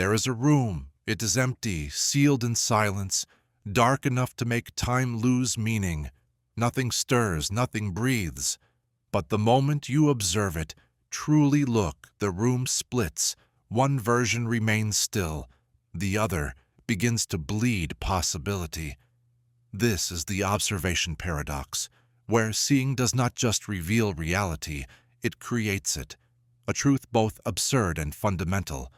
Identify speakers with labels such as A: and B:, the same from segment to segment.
A: There is a room. It is empty, sealed in silence, dark enough to make time lose meaning. Nothing stirs, nothing breathes. But the moment you observe it, truly look, the room splits. One version remains still. The other begins to bleed possibility. This is the observation paradox, where seeing does not just reveal reality, it creates it, a truth both absurd and fundamental.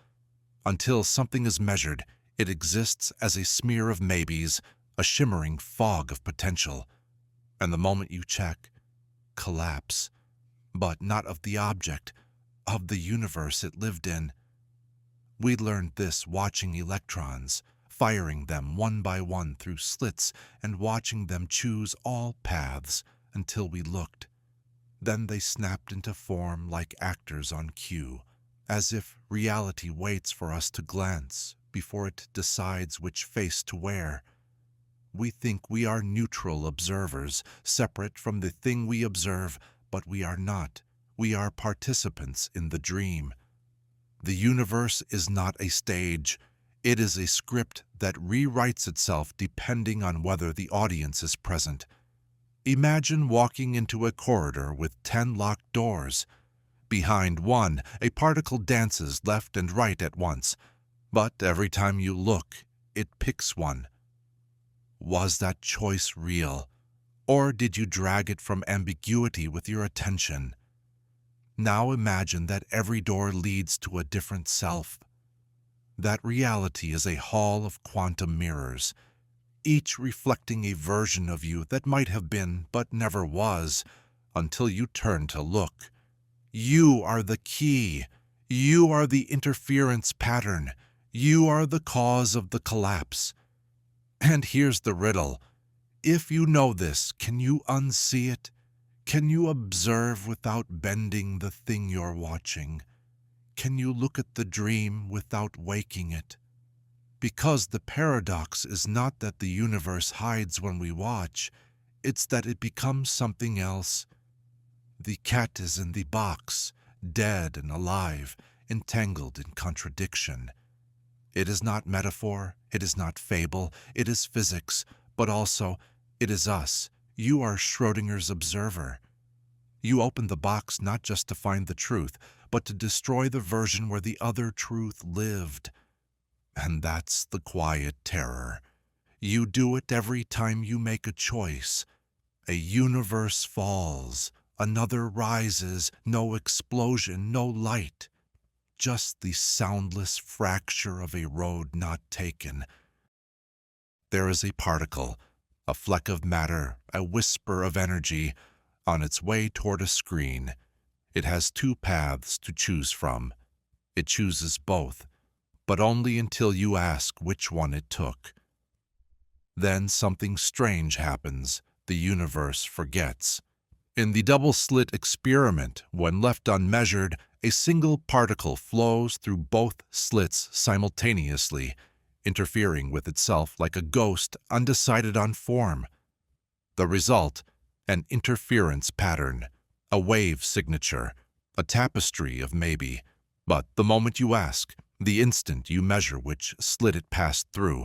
A: Until something is measured, it exists as a smear of maybes, a shimmering fog of potential. And the moment you check, collapse. But not of the object, of the universe it lived in. We learned this watching electrons, firing them one by one through slits and watching them choose all paths until we looked. Then they snapped into form like actors on cue, as if reality waits for us to glance before it decides which face to wear. We think we are neutral observers, separate from the thing we observe, but we are not. We are participants in the dream. The universe is not a stage. It is a script that rewrites itself depending on whether the audience is present. Imagine walking into a corridor with 10 locked doors. Behind one, a particle dances left and right at once, but every time you look, it picks one. Was that choice real, or did you drag it from ambiguity with your attention? Now imagine that every door leads to a different self. That reality is a hall of quantum mirrors, each reflecting a version of you that might have been but never was, until you turn to look. You are the key. You are the interference pattern. You are the cause of the collapse. And here's the riddle. If you know this, can you unsee it? Can you observe without bending the thing you're watching? Can you look at the dream without waking it? Because the paradox is not that the universe hides when we watch, it's that it becomes something else. The cat is in the box, dead and alive, entangled in contradiction. It is not metaphor, it is not fable, it is physics, but also it is us. You are Schrödinger's observer. You open the box not just to find the truth, but to destroy the version where the other truth lived. And that's the quiet terror. You do it every time you make a choice. A universe falls, another rises, no explosion, no light. Just the soundless fracture of a road not taken. There is a particle, a fleck of matter, a whisper of energy, on its way toward a screen. It has two paths to choose from. It chooses both, but only until you ask which one it took. Then something strange happens. The universe forgets. In the double-slit experiment, when left unmeasured, a single particle flows through both slits simultaneously, interfering with itself like a ghost undecided on form. The result, an interference pattern, a wave signature, a tapestry of maybe. But the moment you ask, the instant you measure which slit it passed through,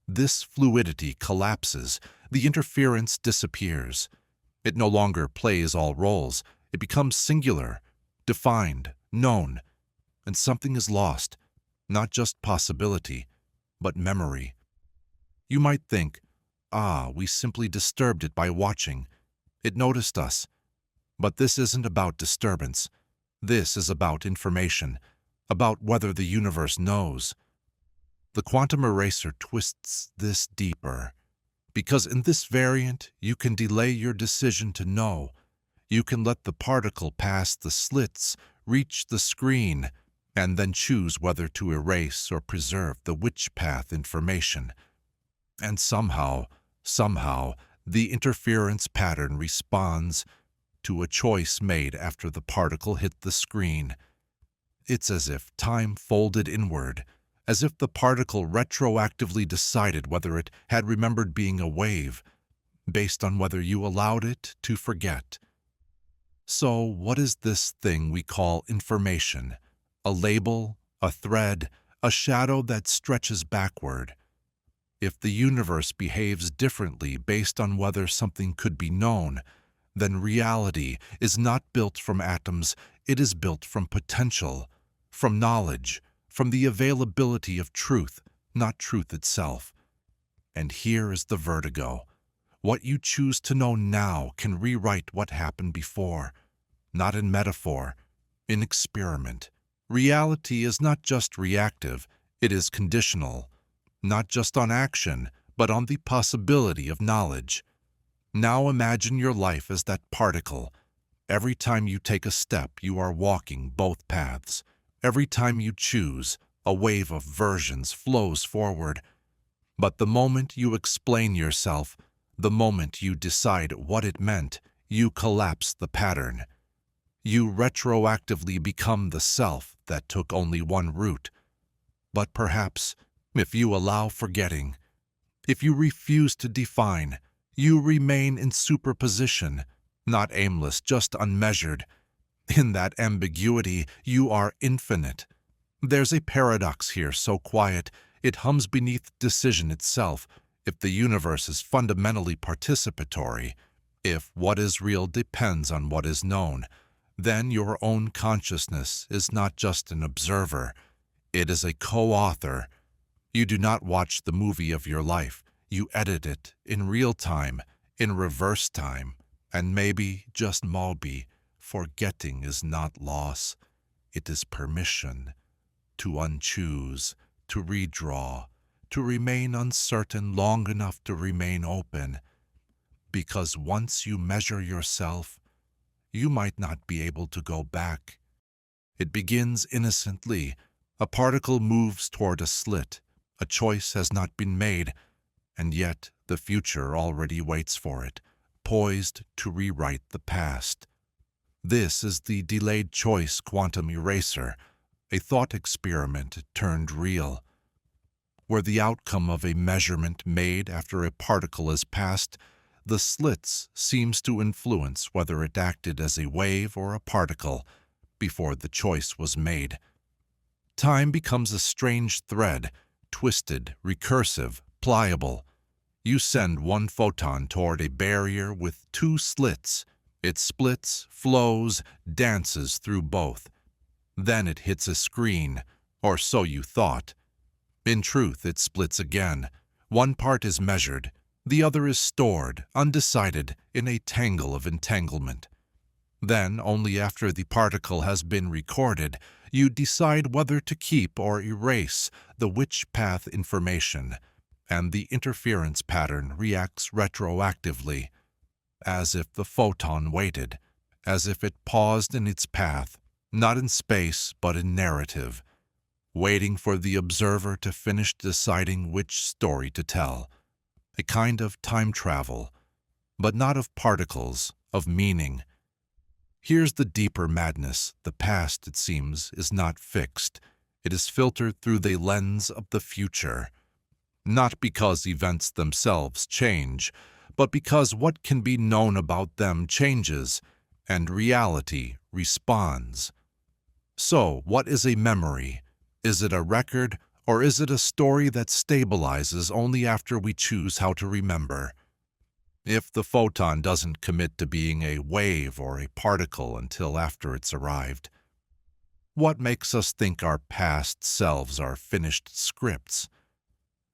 A: this fluidity collapses, the interference disappears. It no longer plays all roles. It becomes singular, defined, known, and something is lost, not just possibility, but memory. You might think, we simply disturbed it by watching. It noticed us. But this isn't about disturbance. This is about information, about whether the universe knows. The quantum eraser twists this deeper, because in this variant, you can delay your decision to know. You can let the particle pass the slits, reach the screen, and then choose whether to erase or preserve the which path information. And somehow, the interference pattern responds to a choice made after the particle hit the screen. It's as if time folded inward, as if the particle retroactively decided whether it had remembered being a wave, based on whether you allowed it to forget. So what is this thing we call information? A label, a thread, a shadow that stretches backward. If the universe behaves differently based on whether something could be known, then reality is not built from atoms, it is built from potential, from knowledge, from the availability of truth, not truth itself. And here is the vertigo. What you choose to know now can rewrite what happened before, not in metaphor, in experiment. Reality is not just reactive, it is conditional, not just on action, but on the possibility of knowledge. Now imagine your life as that particle. Every time you take a step, you are walking both paths. Every time you choose, a wave of versions flows forward. But the moment you explain yourself, the moment you decide what it meant, you collapse the pattern. You retroactively become the self that took only one route. But perhaps, if you allow forgetting, if you refuse to define, you remain in superposition, not aimless, just unmeasured. In that ambiguity, you are infinite. There's a paradox here so quiet, it hums beneath decision itself. If the universe is fundamentally participatory, if what is real depends on what is known, then your own consciousness is not just an observer, it is a co-author. You do not watch the movie of your life, you edit it in real time, in reverse time, and maybe, just maybe, forgetting is not loss, it is permission to unchoose, to redraw, to remain uncertain long enough to remain open, because once you measure yourself, you might not be able to go back. It begins innocently. A particle moves toward a slit. A choice has not been made, and yet the future already waits for it, poised to rewrite the past. This is the delayed choice quantum eraser, a thought experiment turned real, where the outcome of a measurement made after a particle is passed, the slits seems to influence whether it acted as a wave or a particle before the choice was made. Time becomes a strange thread, twisted, recursive, pliable. You send one photon toward a barrier with two slits. It splits, flows, dances through both. Then it hits a screen, or so you thought. In truth, it splits again. One part is measured, the other is stored, undecided, in a tangle of entanglement. Then, only after the particle has been recorded, you decide whether to keep or erase the which path information, and the interference pattern reacts retroactively, as if the photon waited, as if it paused in its path, not in space but in narrative, waiting for the observer to finish deciding which story to tell. A kind of time travel, but not of particles, of meaning. Here's the deeper madness. The past, it seems, is not fixed. It is filtered through the lens of the future. Not because events themselves change, but because what can be known about them changes, and reality responds. So, what is a memory? Is it a record, or is it a story that stabilizes only after we choose how to remember? If the photon doesn't commit to being a wave or a particle until after it's arrived, what makes us think our past selves are finished scripts?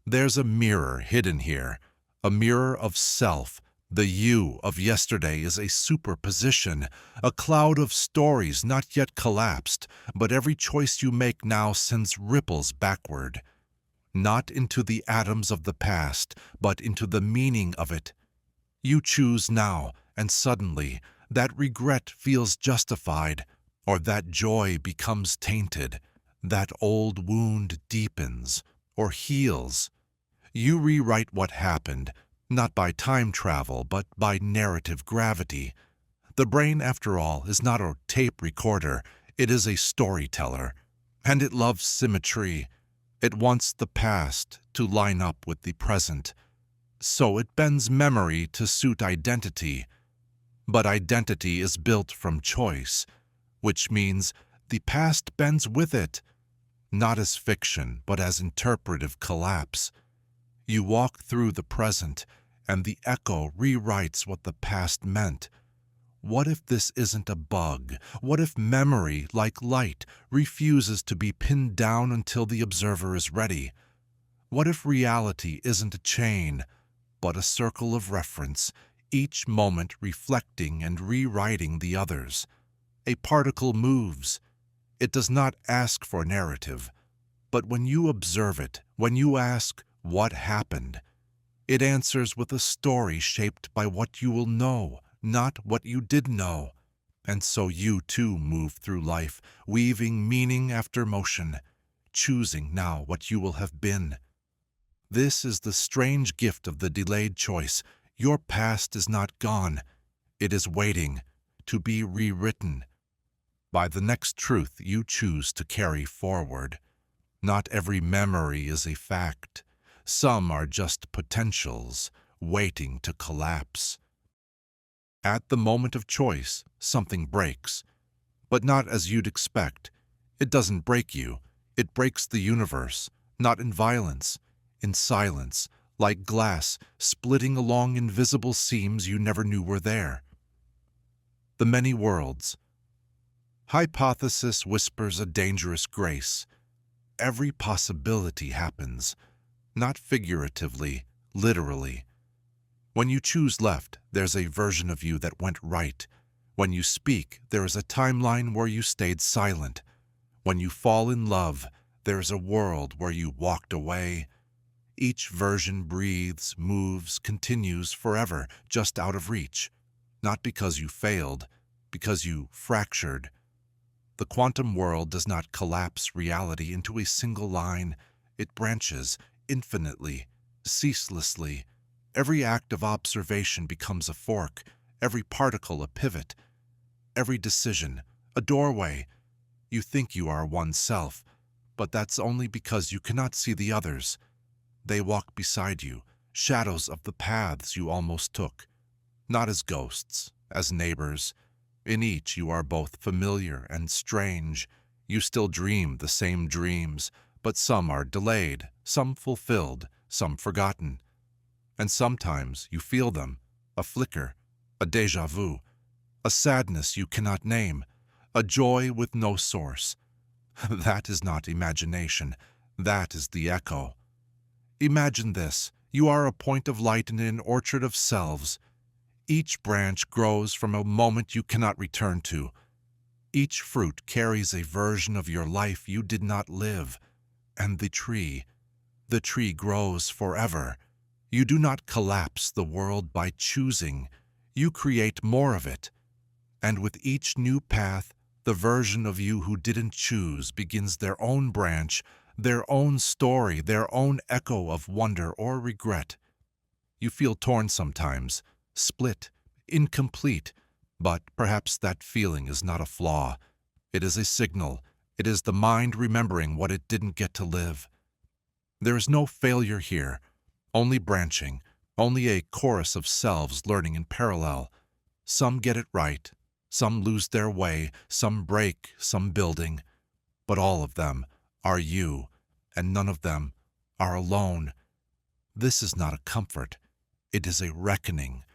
A: There's a mirror hidden here, a mirror of self. The you of yesterday is a superposition, a cloud of stories not yet collapsed, but every choice you make now sends ripples backward, not into the atoms of the past, but into the meaning of it. You choose now, and suddenly that regret feels justified, or that joy becomes tainted, that old wound deepens or heals. You rewrite what happened, not by time travel, but by narrative gravity. The brain, after all, is not a tape recorder, it is a storyteller, and it loves symmetry. It wants the past to line up with the present. So it bends memory to suit identity. But identity is built from choice, which means the past bends with it. not as fiction, but as interpretive collapse. You walk through the present, and the echo rewrites what the past meant. What if this isn't a bug? What if memory, like light, refuses to be pinned down until the observer is ready? What if reality isn't a chain, but a circle of reference, each moment reflecting and rewriting the others? A particle moves. It does not ask for narrative, but when you observe it, when you ask, "What happened?" it answers with a story shaped by what you will know, not what you did know. And so you too move through life, weaving meaning after motion, choosing now what you will have been. This is the strange gift of the delayed choice. Your past is not gone. It is waiting to be rewritten by the next truth you choose to carry forward. Not every memory is a fact. Some are just potentials, waiting to collapse. At the moment of choice, something breaks, but not as you'd expect. It doesn't break you. It breaks the universe, not in violence, in silence, like glass splitting along invisible seams you never knew were there. The many worlds. Hypothesis whispers a dangerous grace. Every possibility happens, not figuratively, literally. When you choose left, there's a version of you that went right. When you speak, there is a timeline where you stayed silent. When you fall in love, there is a world where you walked away. Each version breathes, moves, continues forever, just out of reach. Not because you failed, because you fractured. The quantum world does not collapse reality into a single line. It branches infinitely, ceaselessly. Every act of observation becomes a fork, every particle a pivot, every decision a doorway. You think you are oneself, but that's only because you cannot see the others. They walk beside you, shadows of the paths you almost took, not as ghosts, as neighbors. In each you are both familiar and strange. You still dream the same dreams, but some are delayed, some fulfilled, some forgotten. And sometimes you feel them, a flicker, a déjà vu, a sadness you cannot name, a joy with no source. That is not imagination, that is the echo. Imagine this: you are a point of light in an orchard of selves. Each branch grows from a moment you cannot return to. Each fruit carries a version of your life you did not live. And the tree grows forever. You do not collapse the world by choosing. You create more of it. And with each new path, the version of you who didn't choose begins their own branch, their own story, their own echo of wonder or regret. You feel torn sometimes, split, incomplete, but perhaps that feeling is not a flaw. It is a signal. It is the mind remembering what it didn't get to live. There is no failure here, only branching, only a chorus of selves learning in parallel. Some get it right, some lose their way, some break, some building. But all of them are you, and none of them are alone. This is not a comfort. It is a reckoning.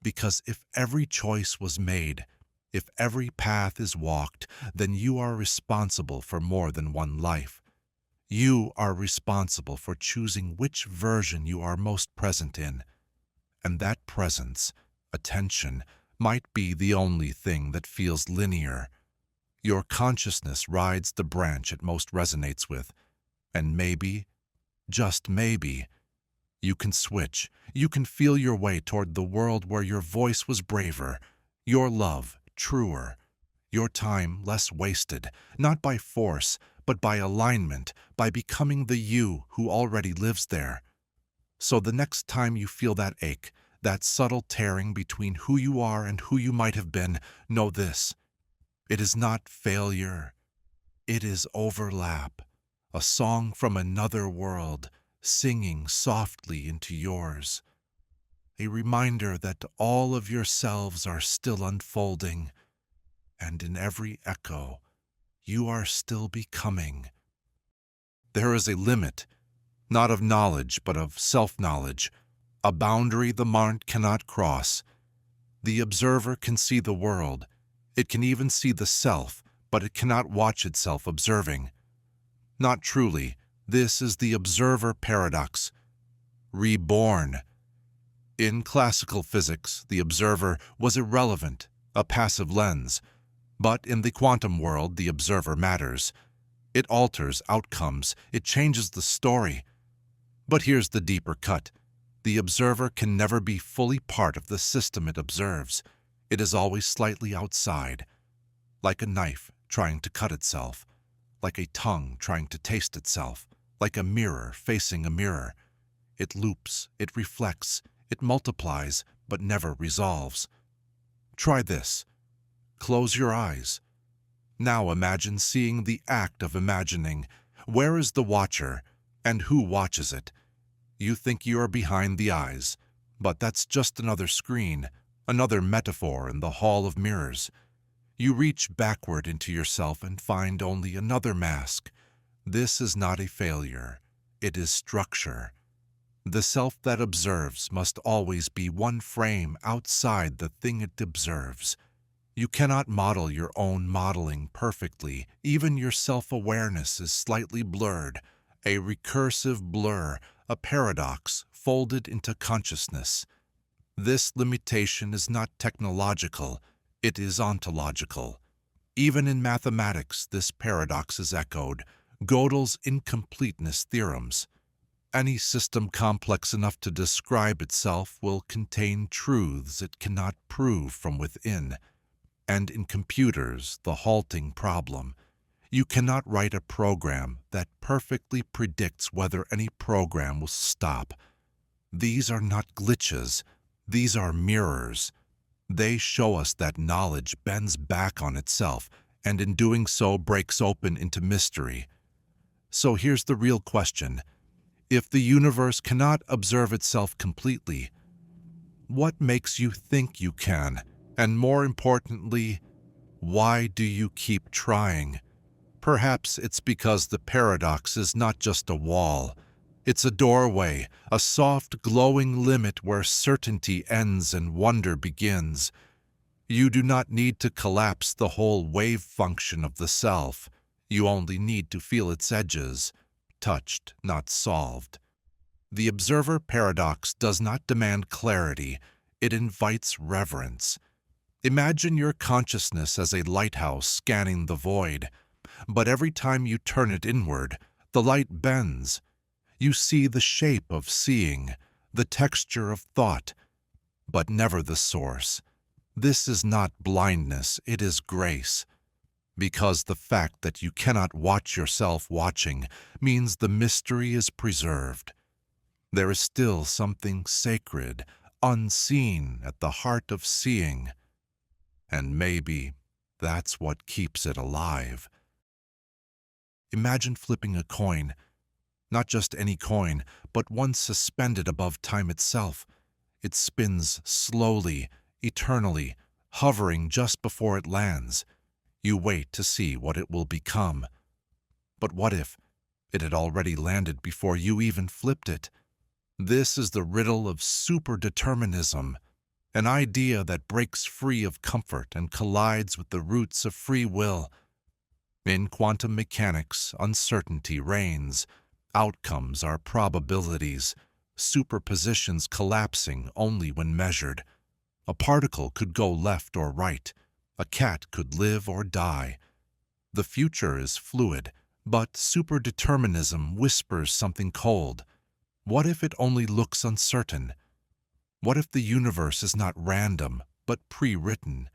A: Because if every choice was made, if every path is walked, then you are responsible for more than one life. You are responsible for choosing which version you are most present in. And that presence, attention, might be the only thing that feels linear. Your consciousness rides the branch it most resonates with. And maybe, just maybe, you can switch. You can feel your way toward the world where your voice was braver, your love truer, your time less wasted, not by force, but by alignment, by becoming the you who already lives there. So the next time you feel that ache, that subtle tearing between who you are and who you might have been, know this: it is not failure. It is overlap, a song from another world, singing softly into yours. A reminder that all of yourselves are still unfolding, and in every echo, you are still becoming. There is a limit, not of knowledge, but of self-knowledge, a boundary the mind cannot cross. The observer can see the world. It can even see the self, but it cannot watch itself observing. Not truly. This is the observer paradox. Reborn. In classical physics, the observer was irrelevant, a passive lens. But in the quantum world, the observer matters. It alters outcomes. It changes the story. But here's the deeper cut. The observer can never be fully part of the system it observes. It is always slightly outside, like a knife trying to cut itself, like a tongue trying to taste itself, like a mirror facing a mirror. It loops, it reflects, it multiplies, but never resolves. Try this. Close your eyes. Now imagine seeing the act of imagining. Where is the watcher, and who watches it? You think you are behind the eyes, but that's just another screen, another metaphor in the hall of mirrors. You reach backward into yourself and find only another mask. This is not a failure. It is structure. The self that observes must always be one frame outside the thing it observes. You cannot model your own modeling perfectly. Even your self-awareness is slightly blurred, a recursive blur, a paradox folded into consciousness. This limitation is not technological, it is ontological. Even in mathematics, this paradox is echoed. Gödel's incompleteness theorems. Any system complex enough to describe itself will contain truths it cannot prove from within. And in computers, the halting problem. You cannot write a program that perfectly predicts whether any program will stop. These are not glitches. These are mirrors. They show us that knowledge bends back on itself, and in doing so breaks open into mystery. So here's the real question. If the universe cannot observe itself completely, what makes you think you can? And more importantly, why do you keep trying? Perhaps it's because the paradox is not just a wall. It's a doorway, a soft, glowing limit where certainty ends and wonder begins. You do not need to collapse the whole wave function of the self. You only need to feel its edges, touched, not solved. The observer paradox does not demand clarity. It invites reverence. Imagine your consciousness as a lighthouse scanning the void. But every time you turn it inward, the light bends. You see the shape of seeing, the texture of thought, but never the source. This is not blindness, it is grace. Because the fact that you cannot watch yourself watching means the mystery is preserved. There is still something sacred, unseen at the heart of seeing. And maybe that's what keeps it alive. Imagine flipping a coin, not just any coin, but one suspended above time itself. It spins slowly, eternally, hovering just before it lands. You wait to see what it will become. But what if it had already landed before you even flipped it? This is the riddle of superdeterminism, an idea that breaks free of comfort and collides with the roots of free will. In quantum mechanics, uncertainty reigns. Outcomes are probabilities, superpositions collapsing only when measured. A particle could go left or right. A cat could live or die. The future is fluid, but superdeterminism whispers something cold. What if it only looks uncertain? What if the universe is not random, but pre-written?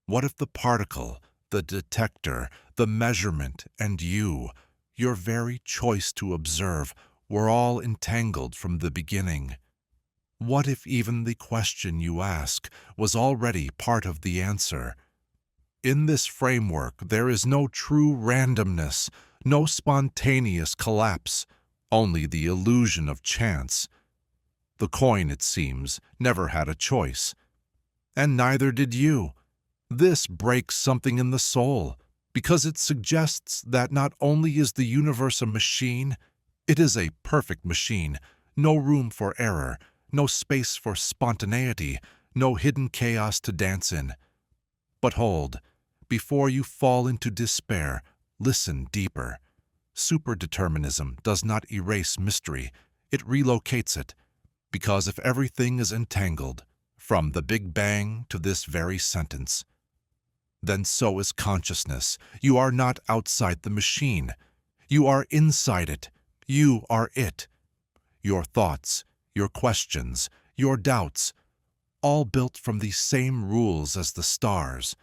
A: What if the particle, the detector, the measurement, and you, your very choice to observe, were all entangled from the beginning? What if even the question you ask was already part of the answer? In this framework, there is no true randomness, no spontaneous collapse, only the illusion of chance. The coin, it seems, never had a choice. And neither did you. This breaks something in the soul. because it suggests that not only is the universe a machine, it is a perfect machine, no room for error, no space for spontaneity, no hidden chaos to dance in. But hold, before you fall into despair, listen deeper. Superdeterminism does not erase mystery, it relocates it, because if everything is entangled, from the Big Bang to this very sentence, then so is consciousness. You are not outside the machine. You are inside it. You are it. Your thoughts, your questions, your doubts, all built from the same rules as the stars.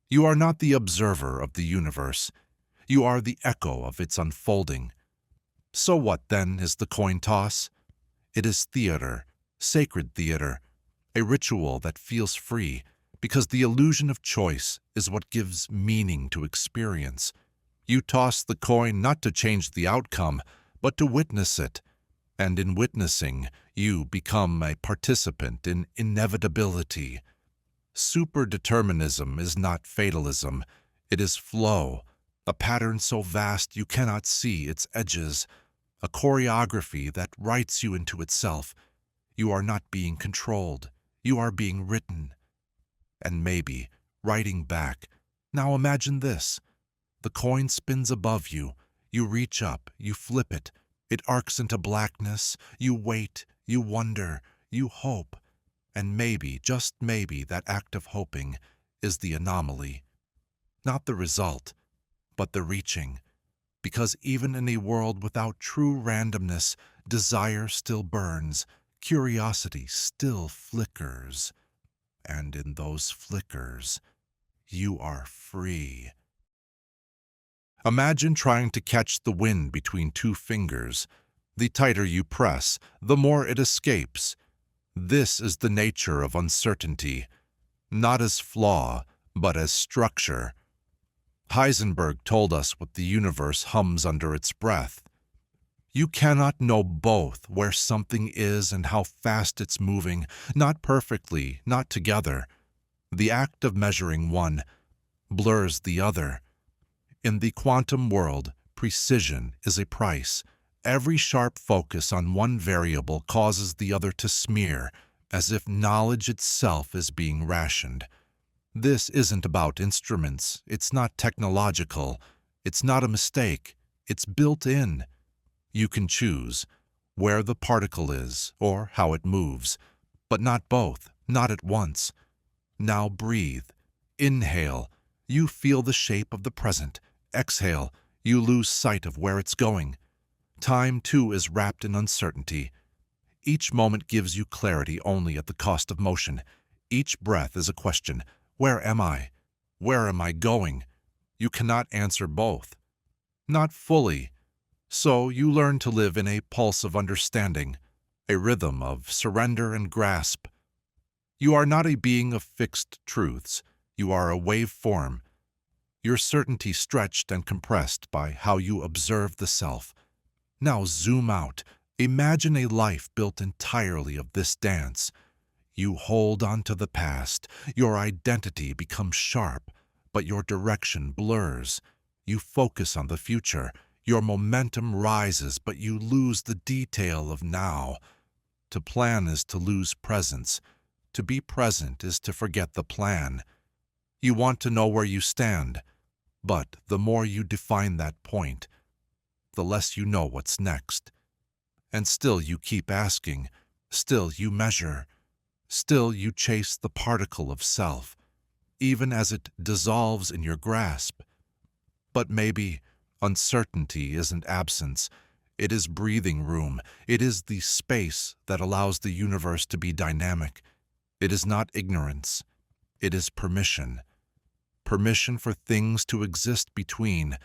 A: You are not the observer of the universe. You are the echo of its unfolding. So what, then, is the coin toss? It is theater, sacred theater, a ritual that feels free, because the illusion of choice is what gives meaning to experience. You toss the coin not to change the outcome, but to witness it. And in witnessing, you become a participant in inevitability. Superdeterminism is not fatalism. It is flow, a pattern so vast you cannot see its edges, a choreography that writes you into itself. You are not being controlled. You are being written. And maybe, writing back, now imagine this. The coin spins above you. You reach up, you flip it. It arcs into blackness. You wait, you wonder, you hope. And maybe, just maybe, that act of hoping is the anomaly. Not the result, but the reaching. Because even in a world without true randomness, desire still burns, curiosity still flickers. And in those flickers, you are free. Imagine trying to catch the wind between two fingers. The tighter you press, the more it escapes. This is the nature of uncertainty, not as flaw, but as structure. Heisenberg told us what the universe hums under its breath. You cannot know both where something is and how fast it's moving, not perfectly, not together. The act of measuring one blurs the other. In the quantum world, precision is a price. Every sharp focus on one variable causes the other to smear, as if knowledge itself is being rationed. This isn't about instruments. It's not technological. It's not a mistake. It's built in. You can choose where the particle is or how it moves, but not both, not at once. Now breathe. Inhale. You feel the shape of the present. Exhale. You lose sight of where it's going. Time, too, is wrapped in uncertainty. Each moment gives you clarity only at the cost of motion. Each breath is a question. Where am I? Where am I going? You cannot answer both. Not fully. So you learn to live in a pulse of understanding, a rhythm of surrender and grasp. You are not a being of fixed truths. You are a waveform. Your certainty stretched and compressed by how you observe the self. Now zoom out. Imagine a life built entirely of this dance. You hold on to the past. Your identity becomes sharp, but your direction blurs. You focus on the future. Your momentum rises, but you lose the detail of now. To plan is to lose presence. To be present is to forget the plan. You want to know where you stand, but the more you define that point, the less you know what's next. And still you keep asking, still you measure, still you chase the particle of self, even as it dissolves in your grasp. But maybe uncertainty isn't absence. It is breathing room. It is the space that allows the universe to be dynamic. It is not ignorance. It is permission. Permission for things to exist between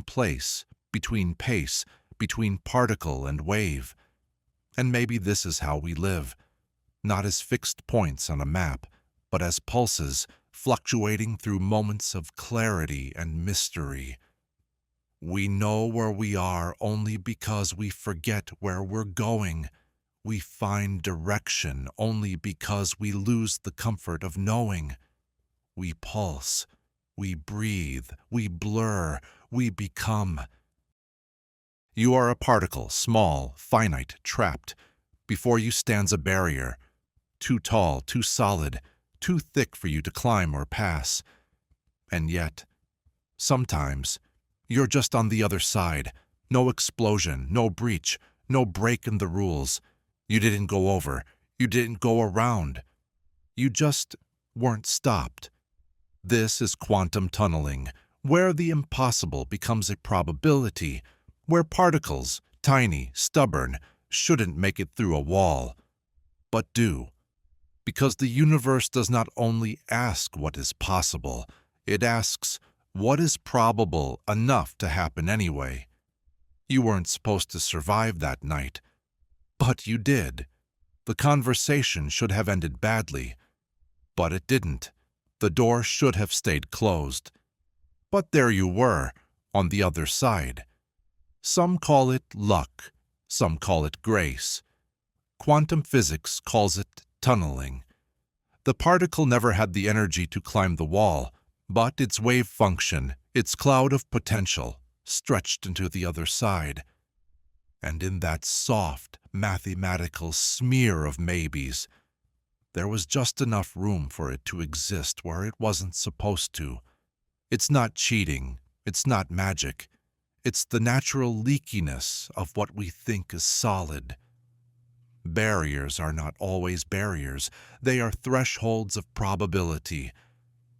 A: place, between pace, between particle and wave. And maybe this is how we live, not as fixed points on a map, but as pulses fluctuating through moments of clarity and mystery. We know where we are only because we forget where we're going. We find direction only because we lose the comfort of knowing. We pulse. We breathe, we blur, we become. You are a particle, small, finite, trapped. Before you stands a barrier, too tall, too solid, too thick for you to climb or pass. And yet, sometimes, you're just on the other side. No explosion, no breach, no break in the rules. You didn't go over, you didn't go around. You just weren't stopped. This is quantum tunneling, where the impossible becomes a probability, where particles, tiny, stubborn, shouldn't make it through a wall, but do. Because the universe does not only ask what is possible, it asks what is probable enough to happen anyway. You weren't supposed to survive that night, but you did. The conversation should have ended badly, but it didn't. The door should have stayed closed. But there you were, on the other side. Some call it luck, some call it grace. Quantum physics calls it tunneling. The particle never had the energy to climb the wall, but its wave function, its cloud of potential, stretched into the other side. And in that soft, mathematical smear of maybes, there was just enough room for it to exist where it wasn't supposed to. It's not cheating, it's not magic. It's the natural leakiness of what we think is solid. Barriers are not always barriers. They are thresholds of probability.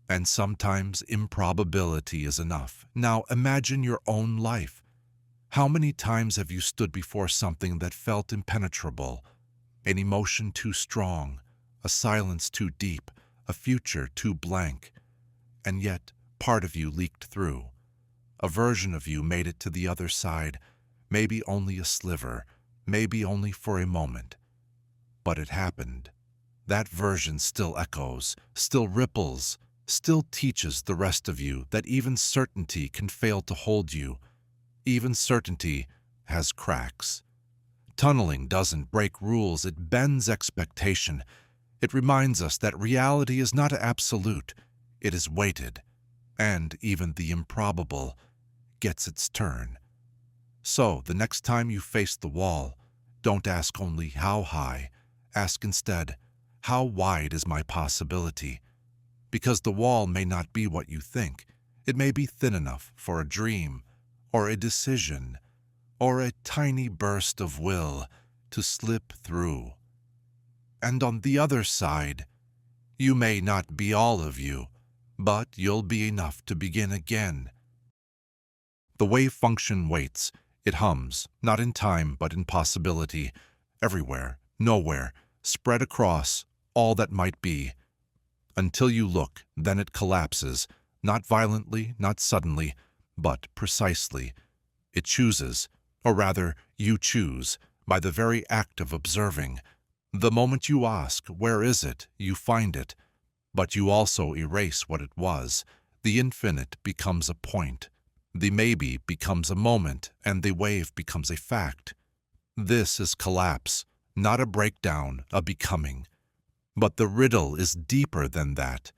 A: And sometimes improbability is enough. Now imagine your own life. How many times have you stood before something that felt impenetrable? An emotion too strong, a silence too deep, a future too blank. And yet, part of you leaked through. A version of you made it to the other side, maybe only a sliver, maybe only for a moment. But it happened. That version still echoes, still ripples, still teaches the rest of you that even certainty can fail to hold you. Even certainty has cracks. Tunneling doesn't break rules, it bends expectation. It reminds us that reality is not absolute, it is weighted. And even the improbable gets its turn. So, the next time you face the wall, don't ask only how high, ask instead, how wide is my possibility? Because the wall may not be what you think. It may be thin enough for a dream, or a decision, or a tiny burst of will to slip through. And on the other side, you may not be all of you, but you'll be enough to begin again. The wave function waits. It hums, not in time, but in possibility, everywhere, nowhere, spread across all that might be. Until you look, then it collapses, not violently, not suddenly, but precisely. It chooses, or rather, you choose, by the very act of observing. The moment you ask, where is it, you find it. But you also erase what it was. The infinite becomes a point. The maybe becomes a moment, and the wave becomes a fact. This is collapse, not a breakdown, a becoming. But the riddle is deeper than that,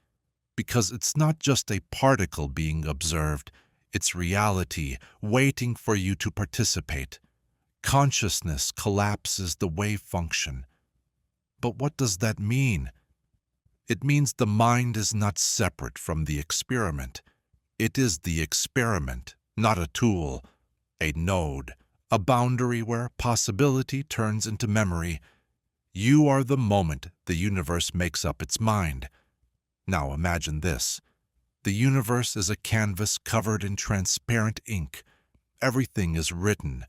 A: because it's not just a particle being observed, it's reality waiting for you to participate. Consciousness collapses the wave function. But what does that mean? It means the mind is not separate from the experiment. It is the experiment, not a tool, a node, a boundary where possibility turns into memory. You are the moment the universe makes up its mind. Now imagine this. The universe is a canvas covered in transparent ink. Everything is written,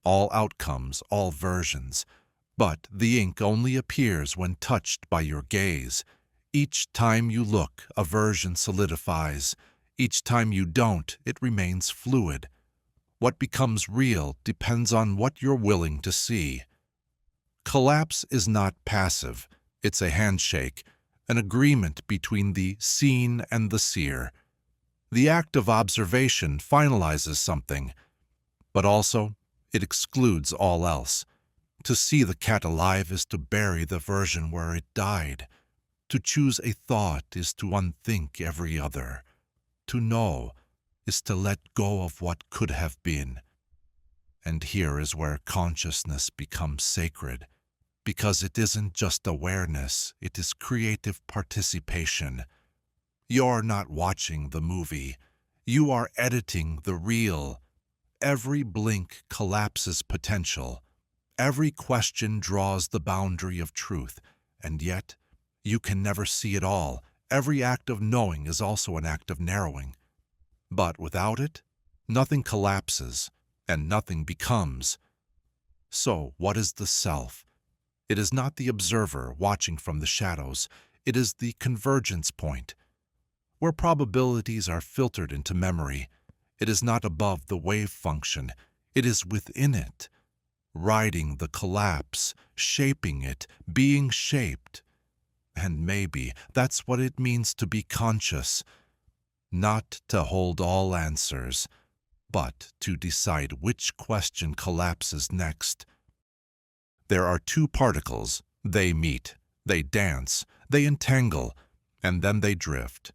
A: all outcomes, all versions. But the ink only appears when touched by your gaze. Each time you look, a version solidifies. Each time you don't, it remains fluid. What becomes real depends on what you're willing to see. Collapse is not passive. It's a handshake, an agreement between the seen and the seer. The act of observation finalizes something, but also it excludes all else. To see the cat alive is to bury the version where it died. To choose a thought is to unthink every other. To know is to let go of what could have been. And here is where consciousness becomes sacred, because it isn't just awareness, it is creative participation. You're not watching the movie, you are editing the reel. Every blink collapses potential. Every question draws the boundary of truth, and yet you can never see it all. Every act of knowing is also an act of narrowing. But without it, nothing collapses, and nothing becomes. So, what is the self? It is not the observer watching from the shadows. It is the convergence point, where probabilities are filtered into memory. It is not above the wave function. It is within it, riding the collapse, shaping it, being shaped. And maybe that's what it means to be conscious. Not to hold all answers, but to decide which question collapses next. There are two particles. They meet, they dance, they entangle, and then they drift.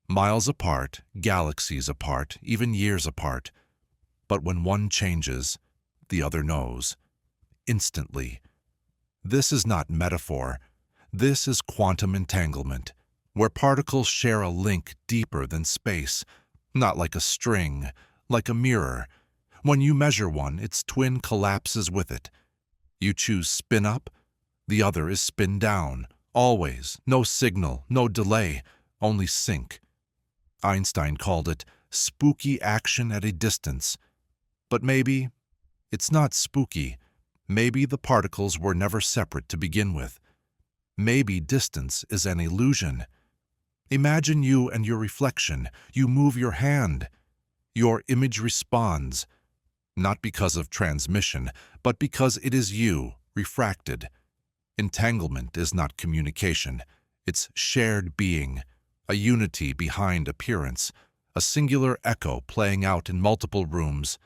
A: Miles apart, galaxies apart, even years apart. But when one changes, the other knows. Instantly. This is not metaphor. This is quantum entanglement, where particles share a link deeper than space, not like a string, like a mirror. When you measure one, its twin collapses with it. You choose spin up, the other is spin down. Always, no signal, no delay, only sync. Einstein called it spooky action at a distance. But maybe it's not spooky. Maybe the particles were never separate to begin with. Maybe distance is an illusion. Imagine you and your reflection. You move your hand. Your image responds, not because of transmission, but because it is you, refracted. Entanglement is not communication. It's shared being, a unity behind appearance, a singular echo playing out in multiple rooms.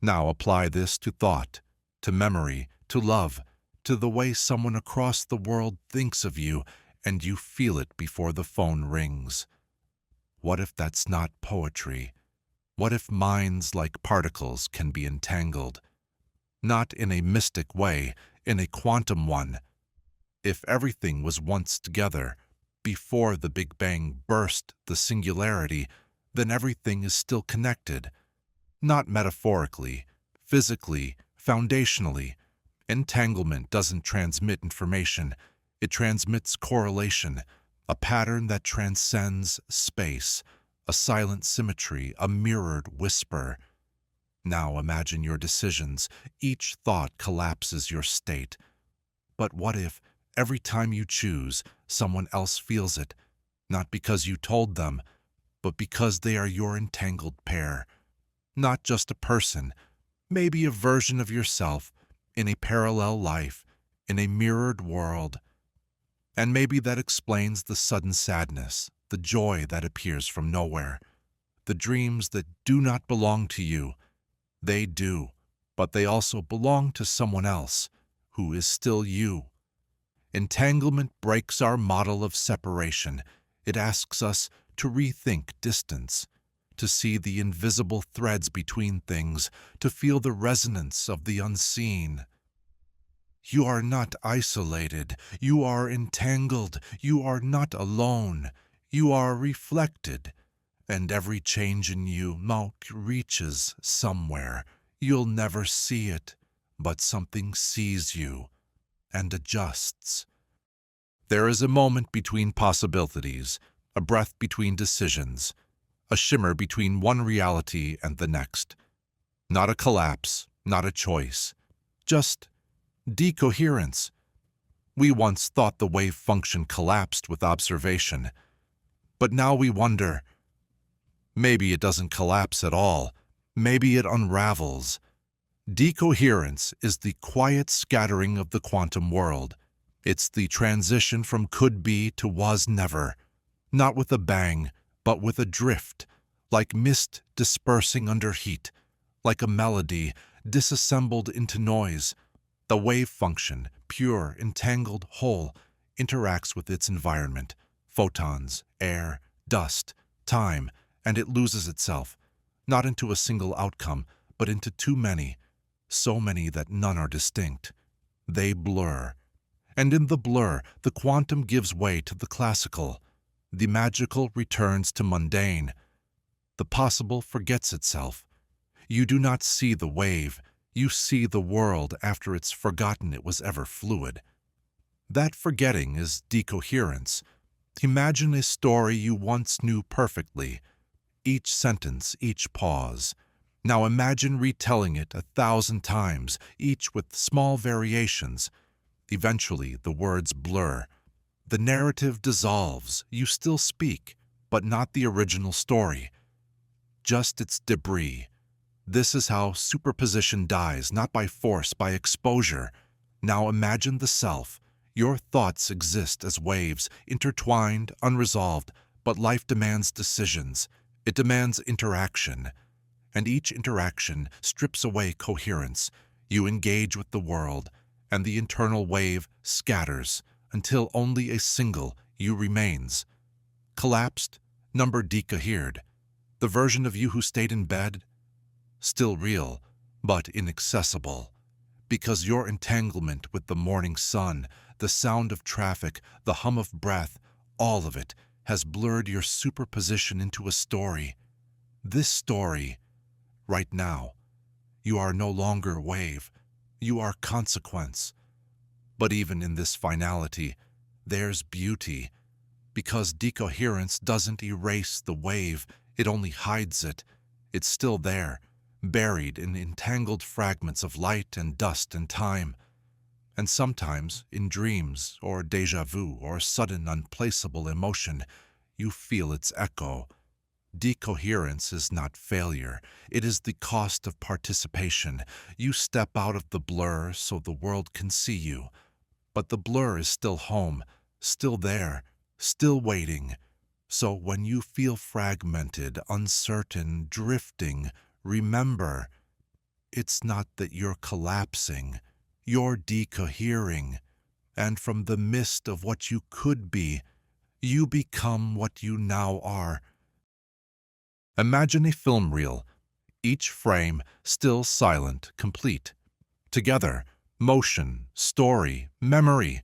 A: Now apply this to thought, to memory, to love, to the way someone across the world thinks of you, and you feel it before the phone rings. What if that's not poetry? What if minds like particles can be entangled? Not in a mystic way, in a quantum one. If everything was once together, before the Big Bang burst the singularity, then everything is still connected. Not metaphorically, physically, foundationally. Entanglement doesn't transmit information. It transmits correlation, a pattern that transcends space, a silent symmetry, a mirrored whisper. Now imagine your decisions. Each thought collapses your state. But what if, every time you choose, someone else feels it, not because you told them, but because they are your entangled pair? Not just a person, maybe a version of yourself, in a parallel life, in a mirrored world. And maybe that explains the sudden sadness, the joy that appears from nowhere, the dreams that do not belong to you. They do, but they also belong to someone else, who is still you. Entanglement breaks our model of separation. It asks us to rethink distance, to see the invisible threads between things, to feel the resonance of the unseen. You are not isolated. You are entangled. You are not alone. You are reflected. And every change in you reaches somewhere. You'll never see it, but something sees you and adjusts. There is a moment between possibilities, a breath between decisions, a shimmer between one reality and the next. Not a collapse, not a choice, just decoherence. We once thought the wave function collapsed with observation, but now we wonder, maybe it doesn't collapse at all. Maybe it unravels. Decoherence is the quiet scattering of the quantum world. It's the transition from could be to was never, not with a bang, but with a drift, like mist dispersing under heat, like a melody disassembled into noise. The wave function, pure, entangled, whole, interacts with its environment, photons, air, dust, time, and it loses itself, not into a single outcome, but into too many, so many that none are distinct. They blur. And in the blur, the quantum gives way to the classical. The magical returns to mundane. The possible forgets itself. You do not see the wave, you see the world after it's forgotten it was ever fluid. That forgetting is decoherence. Imagine a story you once knew perfectly, each sentence, each pause. Now imagine retelling it 1,000 times, each with small variations. Eventually, the words blur. The narrative dissolves. You still speak, but not the original story, just its debris. This is how superposition dies, not by force, by exposure. Now imagine the self. Your thoughts exist as waves, intertwined, unresolved, but life demands decisions. It demands interaction. And each interaction strips away coherence. You engage with the world, and the internal wave scatters until only a single you remains. Collapsed, number decohered. The version of you who stayed in bed, still real, but inaccessible. Because your entanglement with the morning sun, the sound of traffic, the hum of breath, all of it has blurred your superposition into a story. This story, right now, you are no longer wave, you are consequence. But even in this finality, there's beauty, because decoherence doesn't erase the wave, it only hides it. It's still there, buried in entangled fragments of light and dust and time. And sometimes, in dreams, or déjà vu, or sudden unplaceable emotion, you feel its echo. Decoherence is not failure. It is the cost of participation. You step out of the blur so the world can see you. But the blur is still home, still there, still waiting. So when you feel fragmented, uncertain, drifting, remember, it's not that you're collapsing, you're decohering. And from the mist of what you could be, you become what you now are. Imagine a film reel, each frame still silent, complete. Together, motion, story, memory.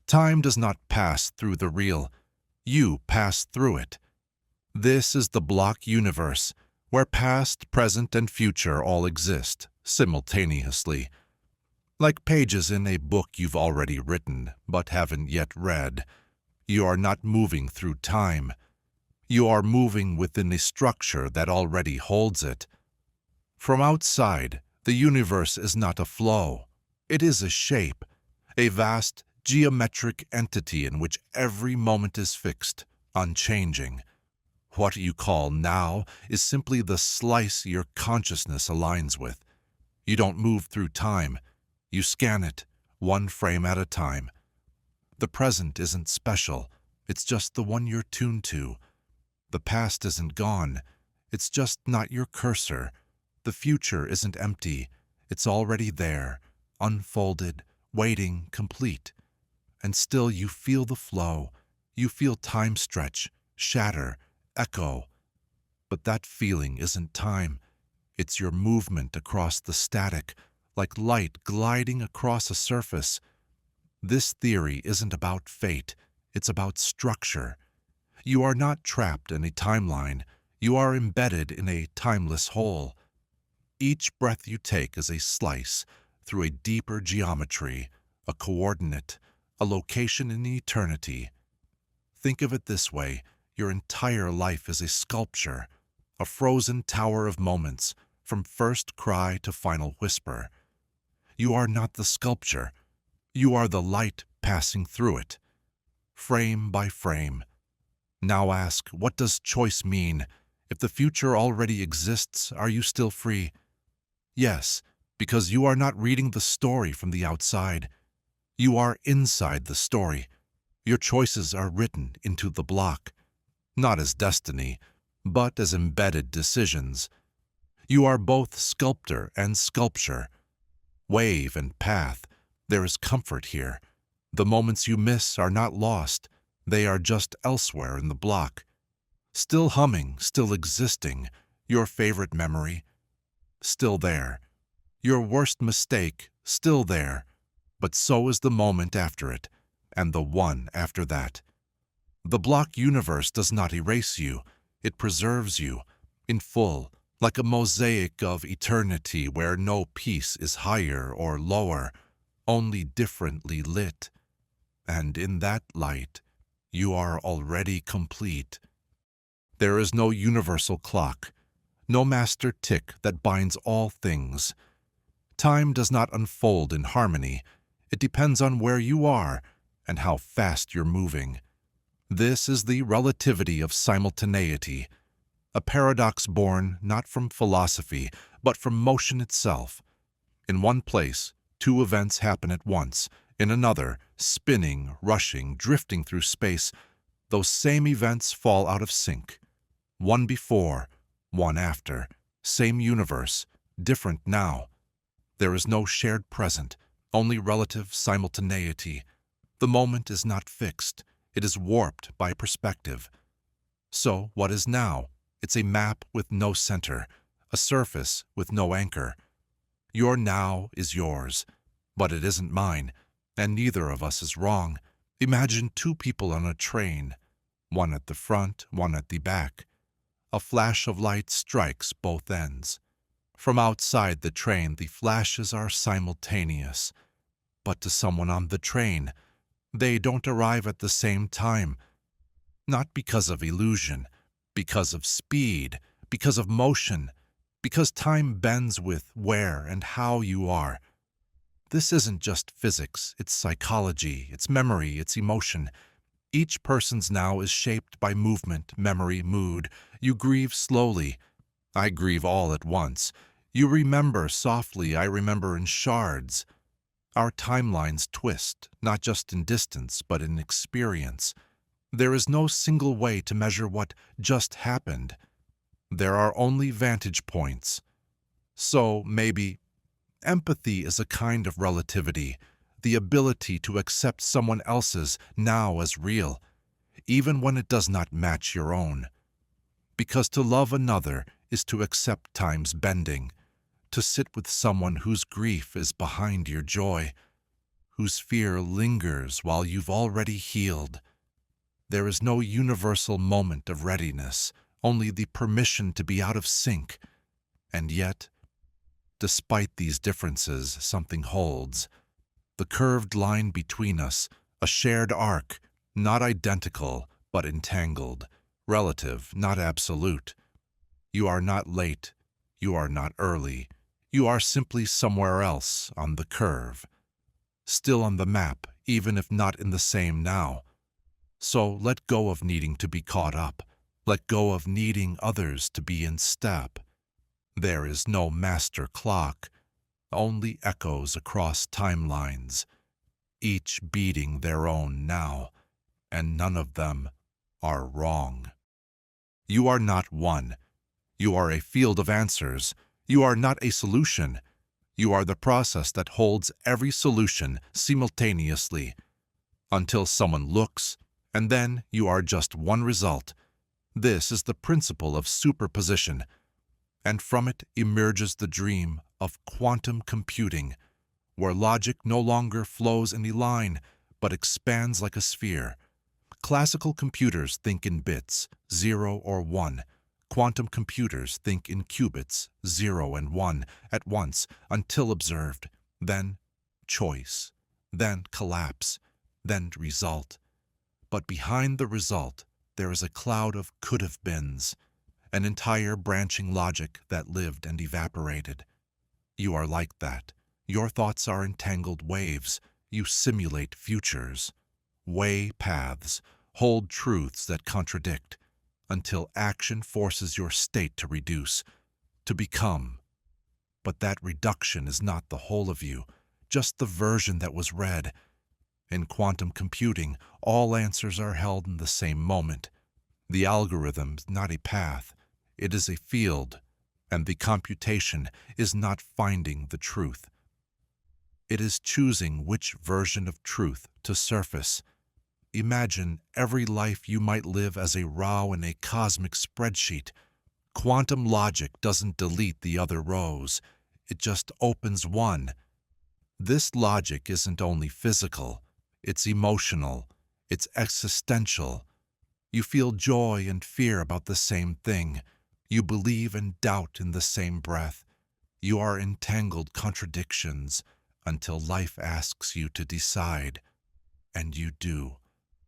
A: Time does not pass through the reel. You pass through it. This is the block universe, where past, present, and future all exist, simultaneously. Like pages in a book you've already written, but haven't yet read. You are not moving through time. You are moving within a structure that already holds it. From outside, the universe is not a flow. It is a shape, a vast geometric entity in which every moment is fixed, unchanging. What you call now is simply the slice your consciousness aligns with. You don't move through time. You scan it, one frame at a time. The present isn't special. It's just the one you're tuned to. The past isn't gone. It's just not your cursor. The future isn't empty. It's already there, unfolded, waiting, complete. And still you feel the flow. You feel time stretch, shatter, echo. But that feeling isn't time. It's your movement across the static, like light gliding across a surface. This theory isn't about fate. It's about structure. You are not trapped in a timeline. You are embedded in a timeless whole. Each breath you take is a slice through a deeper geometry, a coordinate, a location in eternity. Think of it this way. Your entire life is a sculpture, a frozen tower of moments, from first cry to final whisper. You are not the sculpture. You are the light passing through it, frame by frame. Now ask, what does choice mean? If the future already exists, are you still free? Yes, because you are not reading the story from the outside. You are inside the story. Your choices are written into the block, not as destiny, but as embedded decisions. You are both sculptor and sculpture, wave and path. There is comfort here. The moments you miss are not lost. They are just elsewhere in the block. Still humming, still existing, your favorite memory, still there. Your worst mistake, still there, but so is the moment after it, and the one after that. The block universe does not erase you, it preserves you, in full, like a mosaic of eternity where no piece is higher or lower, only differently lit. And in that light, you are already complete. There is no universal clock, no master tick that binds all things. Time does not unfold in harmony. It depends on where you are and how fast you're moving. This is the relativity of simultaneity, a paradox born not from philosophy, but from motion itself. In one place, two events happen at once. In another, spinning, rushing, drifting through space, those same events fall out of sync. One before, one after, same universe, different now. There is no shared present, only relative simultaneity. The moment is not fixed. It is warped by perspective. So, what is now? It's a map with no center, a surface with no anchor. Your now is yours, but it isn't mine, and neither of us is wrong. Imagine two people on a train, one at the front, one at the back. A flash of light strikes both ends. From outside the train, the flashes are simultaneous. But to someone on the train, they don't arrive at the same time. Not because of illusion, because of speed, because of motion, because time bends with where and how you are. This isn't just physics, it's psychology, it's memory, it's emotion. Each person's now is shaped by movement, memory, mood. You grieve slowly. I grieve all at once. You remember softly, I remember in shards. Our timelines twist, not just in distance, but in experience. There is no single way to measure what just happened. There are only vantage points. So, maybe, empathy is a kind of relativity, the ability to accept someone else's now as real, even when it does not match your own. Because to love another is to accept time's bending, to sit with someone whose grief is behind your joy, whose fear lingers while you've already healed. There is no universal moment of readiness, only the permission to be out of sync. And yet, despite these differences, something holds. The curved line between us, a shared arc, not identical, but entangled, relative, not absolute. You are not late, you are not early, you are simply somewhere else on the curve. Still on the map, even if not in the same now. So let go of needing to be caught up. Let go of needing others to be in step. There is no master clock, only echoes across timelines, each beating their own now, and none of them are wrong. You are not one. You are a field of answers. You are not a solution. You are the process that holds every solution simultaneously, until someone looks, and then you are just one result. This is the principle of superposition, and from it emerges the dream of quantum computing, where logic no longer flows in a line, but expands like a sphere. Classical computers think in bits, 0 or 1. Quantum computers think in qubits, 0 and 1, at once, until observed, then choice, then collapse, then result. But behind the result, there is a cloud of could-have-beens, an entire branching logic that lived and evaporated. You are like that. Your thoughts are entangled waves. You simulate futures, weigh paths, hold truths that contradict, until action forces your state to reduce, to become. But that reduction is not the whole of you, just the version that was read. In quantum computing, all answers are held in the same moment. The algorithm is not a path, it is a field, and the computation is not finding the truth. It is choosing which version of truth to surface. imagine every life you might live as a row in a cosmic spreadsheet. Quantum logic doesn't delete the other rows. It just opens one. This logic isn't only physical, it's emotional, it's existential. You feel joy and fear about the same thing. You believe and doubt in the same breath. You are entangled contradictions until life asks you to decide. And you do.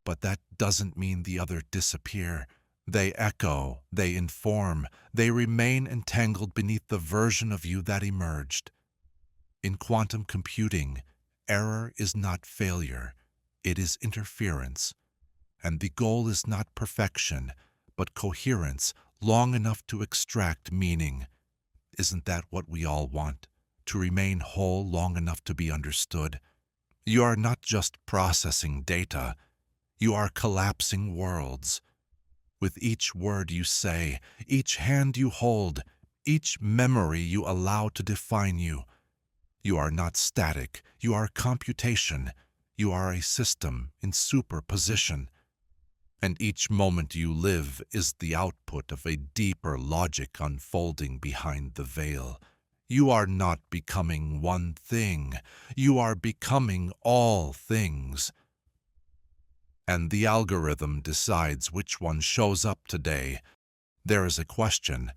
A: But that doesn't mean the other disappear. They echo, they inform, they remain entangled beneath the version of you that emerged. In quantum computing, error is not failure, it is interference. And the goal is not perfection, but coherence long enough to extract meaning. Isn't that what we all want? To remain whole long enough to be understood? You are not just processing data, you are collapsing worlds. With each word you say, each hand you hold, each memory you allow to define you, you are not static, you are computation, you are a system in superposition. And each moment you live is the output of a deeper logic unfolding behind the veil. You are not becoming one thing, you are becoming all things. And the algorithm decides which one shows up today. There is a question,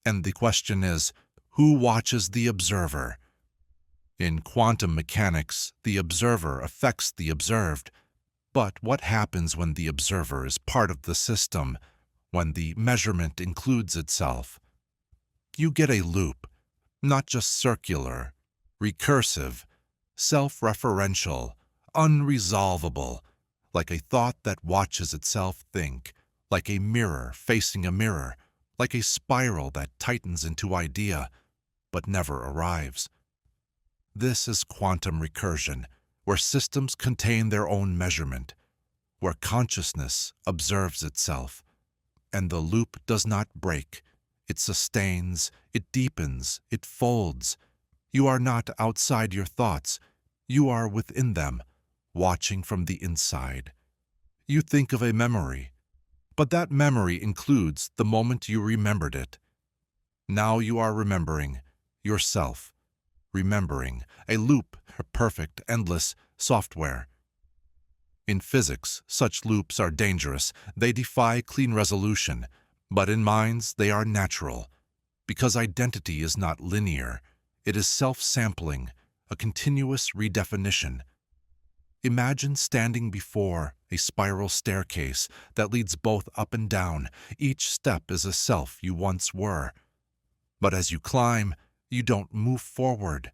A: and the question is, who watches the observer? In quantum mechanics, the observer affects the observed. But what happens when the observer is part of the system, when the measurement includes itself? You get a loop, not just circular, recursive, self-referential, unresolvable, like a thought that watches itself think, like a mirror facing a mirror, like a spiral that tightens into idea, but never arrives. This is quantum recursion, where systems contain their own measurement, where consciousness observes itself, and the loop does not break. It sustains, it deepens, it folds. You are not outside your thoughts, you are within them, watching from the inside. You think of a memory, but that memory includes the moment you remembered it. Now you are remembering yourself, remembering a loop, a perfect, endless software. In physics, such loops are dangerous. They defy clean resolution. But in minds, they are natural. Because identity is not linear. It is self-sampling, a continuous redefinition. Imagine standing before a spiral staircase that leads both up and down. Each step is a self you once were. But as you climb, you don't move forward.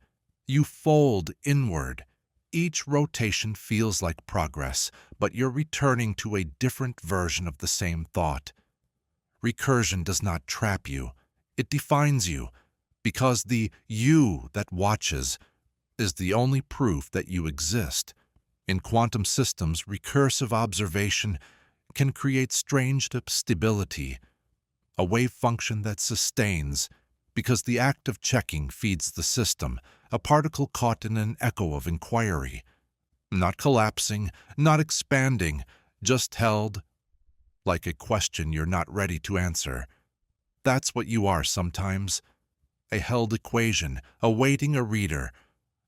A: You fold inward. Each rotation feels like progress, but you're returning to a different version of the same thought. Recursion does not trap you. It defines you, because the you that watches is the only proof that you exist. In quantum systems, recursive observation can create strange stability, a wave function that sustains, because the act of checking feeds the system, a particle caught in an echo of inquiry. Not collapsing, not expanding, just held, like a question you're not ready to answer. That's what you are sometimes. A held equation, awaiting a reader,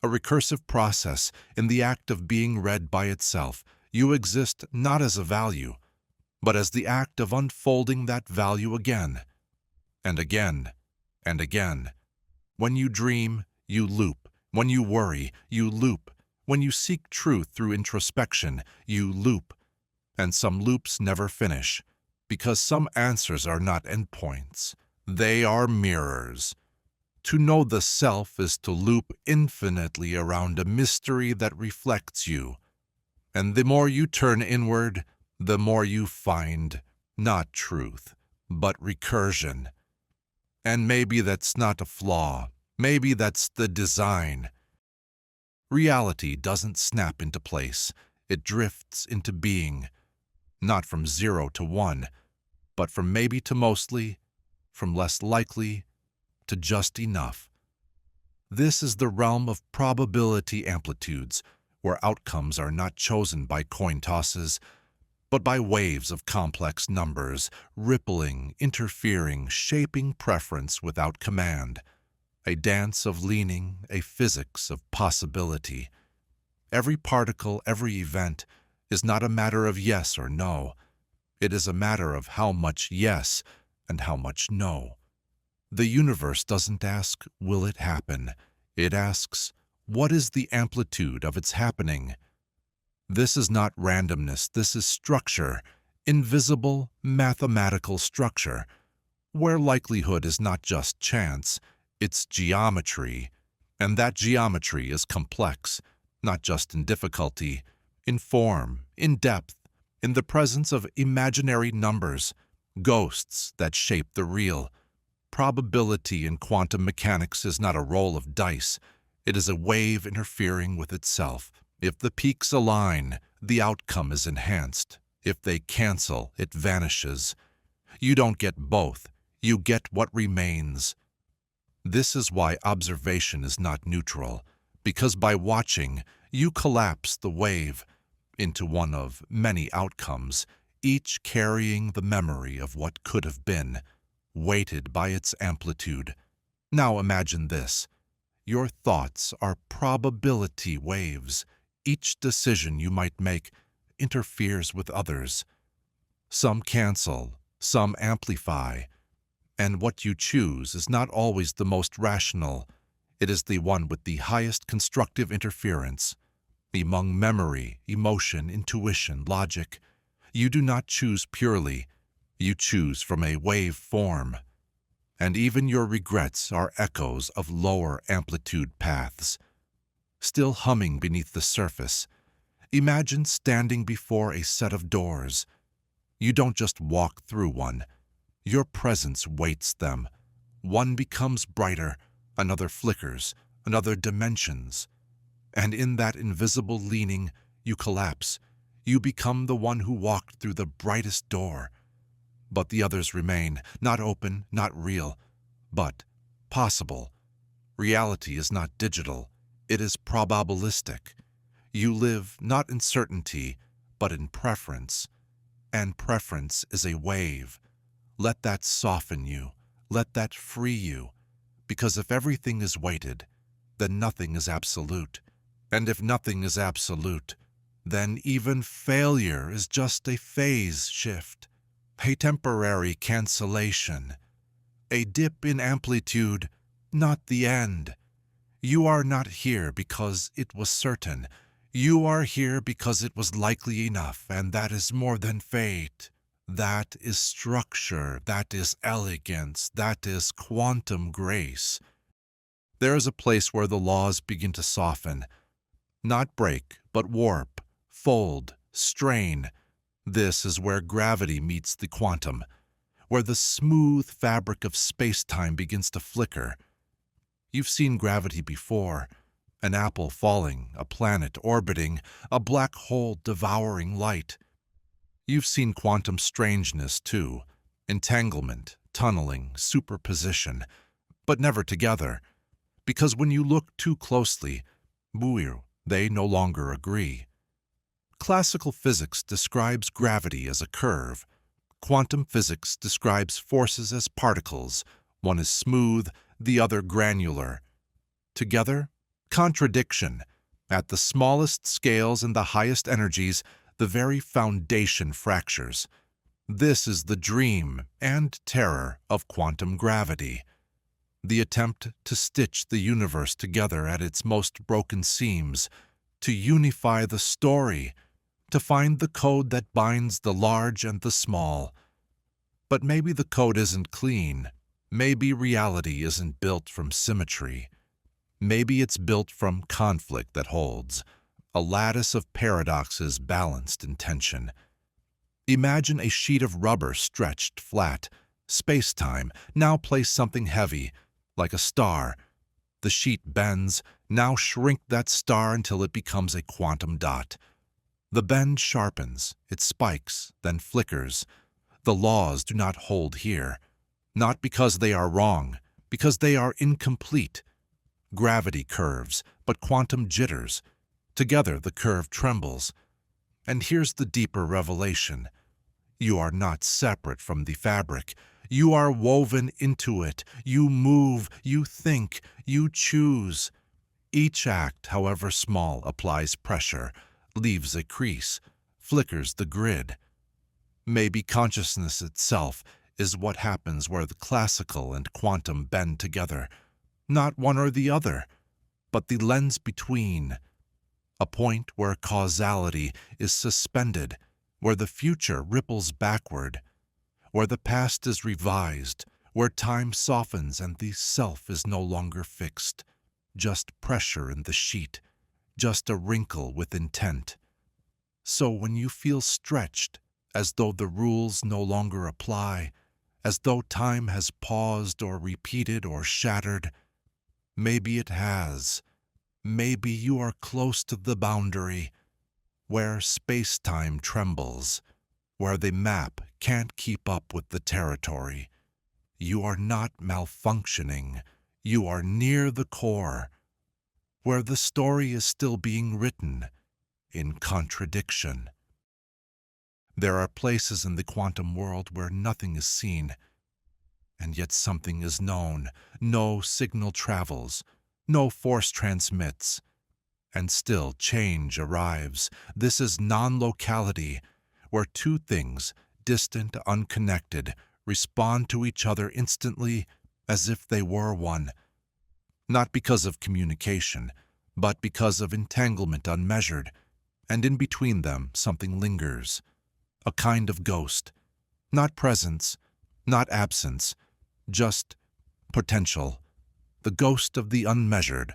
A: a recursive process in the act of being read by itself. You exist not as a value, but as the act of unfolding that value again, and again, and again. When you dream, you loop. When you worry, you loop. When you seek truth through introspection, you loop. And some loops never finish, because some answers are not endpoints. They are mirrors. To know the self is to loop infinitely around a mystery that reflects you. And the more you turn inward, the more you find not truth, but recursion. And maybe that's not a flaw. Maybe that's the design. Reality doesn't snap into place. It drifts into being. Not from 0 to 1, but from maybe to mostly, from less likely to just enough. This is the realm of probability amplitudes, where outcomes are not chosen by coin tosses, but by waves of complex numbers, rippling, interfering, shaping preference without command. A dance of leaning, a physics of possibility. Every particle, every event, is not a matter of yes or no. It is a matter of how much yes and how much no. The universe doesn't ask, will it happen? It asks, what is the amplitude of its happening? This is not randomness, this is structure, invisible, mathematical structure, where likelihood is not just chance, it's geometry, and that geometry is complex, not just in difficulty, in form, in depth, in the presence of imaginary numbers, ghosts that shape the real. Probability in quantum mechanics is not a roll of dice. It is a wave interfering with itself. If the peaks align, the outcome is enhanced. If they cancel, it vanishes. You don't get both. You get what remains. This is why observation is not neutral, because by watching, you collapse the wave into one of many outcomes, each carrying the memory of what could have been, weighted by its amplitude. Now imagine this. Your thoughts are probability waves. Each decision you might make interferes with others. Some cancel, some amplify, and what you choose is not always the most rational. It is the one with the highest constructive interference. Among memory, emotion, intuition, logic, you do not choose purely. You choose from a waveform. And even your regrets are echoes of lower amplitude paths, still humming beneath the surface. Imagine standing before a set of doors. You don't just walk through one. Your presence weights them. One becomes brighter, another flickers, another dimensions. And in that invisible leaning, you collapse. You become the one who walked through the brightest door. But the others remain, not open, not real, but possible. Reality is not digital. It is probabilistic. You live not in certainty, but in preference. And preference is a wave. Let that soften you. Let that free you. Because if everything is weighted, then nothing is absolute. And if nothing is absolute, then even failure is just a phase shift, a temporary cancellation, a dip in amplitude, not the end. You are not here because it was certain. You are here because it was likely enough, and that is more than fate. That is structure, that is elegance, that is quantum grace. There is a place where the laws begin to soften, not break, but warp, fold, strain. This is where gravity meets the quantum, where the smooth fabric of space-time begins to flicker. You've seen gravity before, an apple falling, a planet orbiting, a black hole devouring light. You've seen quantum strangeness too, entanglement, tunneling, superposition, but never together, because when you look too closely, they no longer agree. Classical physics describes gravity as a curve. Quantum physics describes forces as particles. One is smooth, the other granular. Together, contradiction. At the smallest scales and the highest energies, the very foundation fractures. This is the dream and terror of quantum gravity. The attempt to stitch the universe together at its most broken seams, to unify the story, to find the code that binds the large and the small. But maybe the code isn't clean. Maybe reality isn't built from symmetry. Maybe it's built from conflict that holds, a lattice of paradoxes balanced in tension. Imagine a sheet of rubber stretched flat, space-time. Now place something heavy, like a star. The sheet bends. Now shrink that star until it becomes a quantum dot. The bend sharpens, it spikes, then flickers. The laws do not hold here, not because they are wrong, because they are incomplete. Gravity curves, but quantum jitters. Together the curve trembles. And here's the deeper revelation. You are not separate from the fabric. You are woven into it. You move, you think, you choose. Each act, however small, applies pressure, leaves a crease, flickers the grid. Maybe consciousness itself is what happens where the classical and quantum bend together. Not one or the other, but the lens between. A point where causality is suspended, where the future ripples backward, where the past is revised, where time softens and the self is no longer fixed. Just pressure in the sheet, just a wrinkle with intent. So when you feel stretched, as though the rules no longer apply, as though time has paused or repeated or shattered, maybe it has. Maybe you are close to the boundary, where space-time trembles, where the map can't keep up with the territory. You are not malfunctioning. You are near the core, where the story is still being written in contradiction. There are places in the quantum world where nothing is seen, and yet something is known. No signal travels, no force transmits, and still change arrives. This is non-locality, where two things, distant, unconnected, respond to each other instantly as if they were one. Not because of communication, but because of entanglement unmeasured, and in between them something lingers. A kind of ghost. Not presence, not absence, just potential. The ghost of the unmeasured.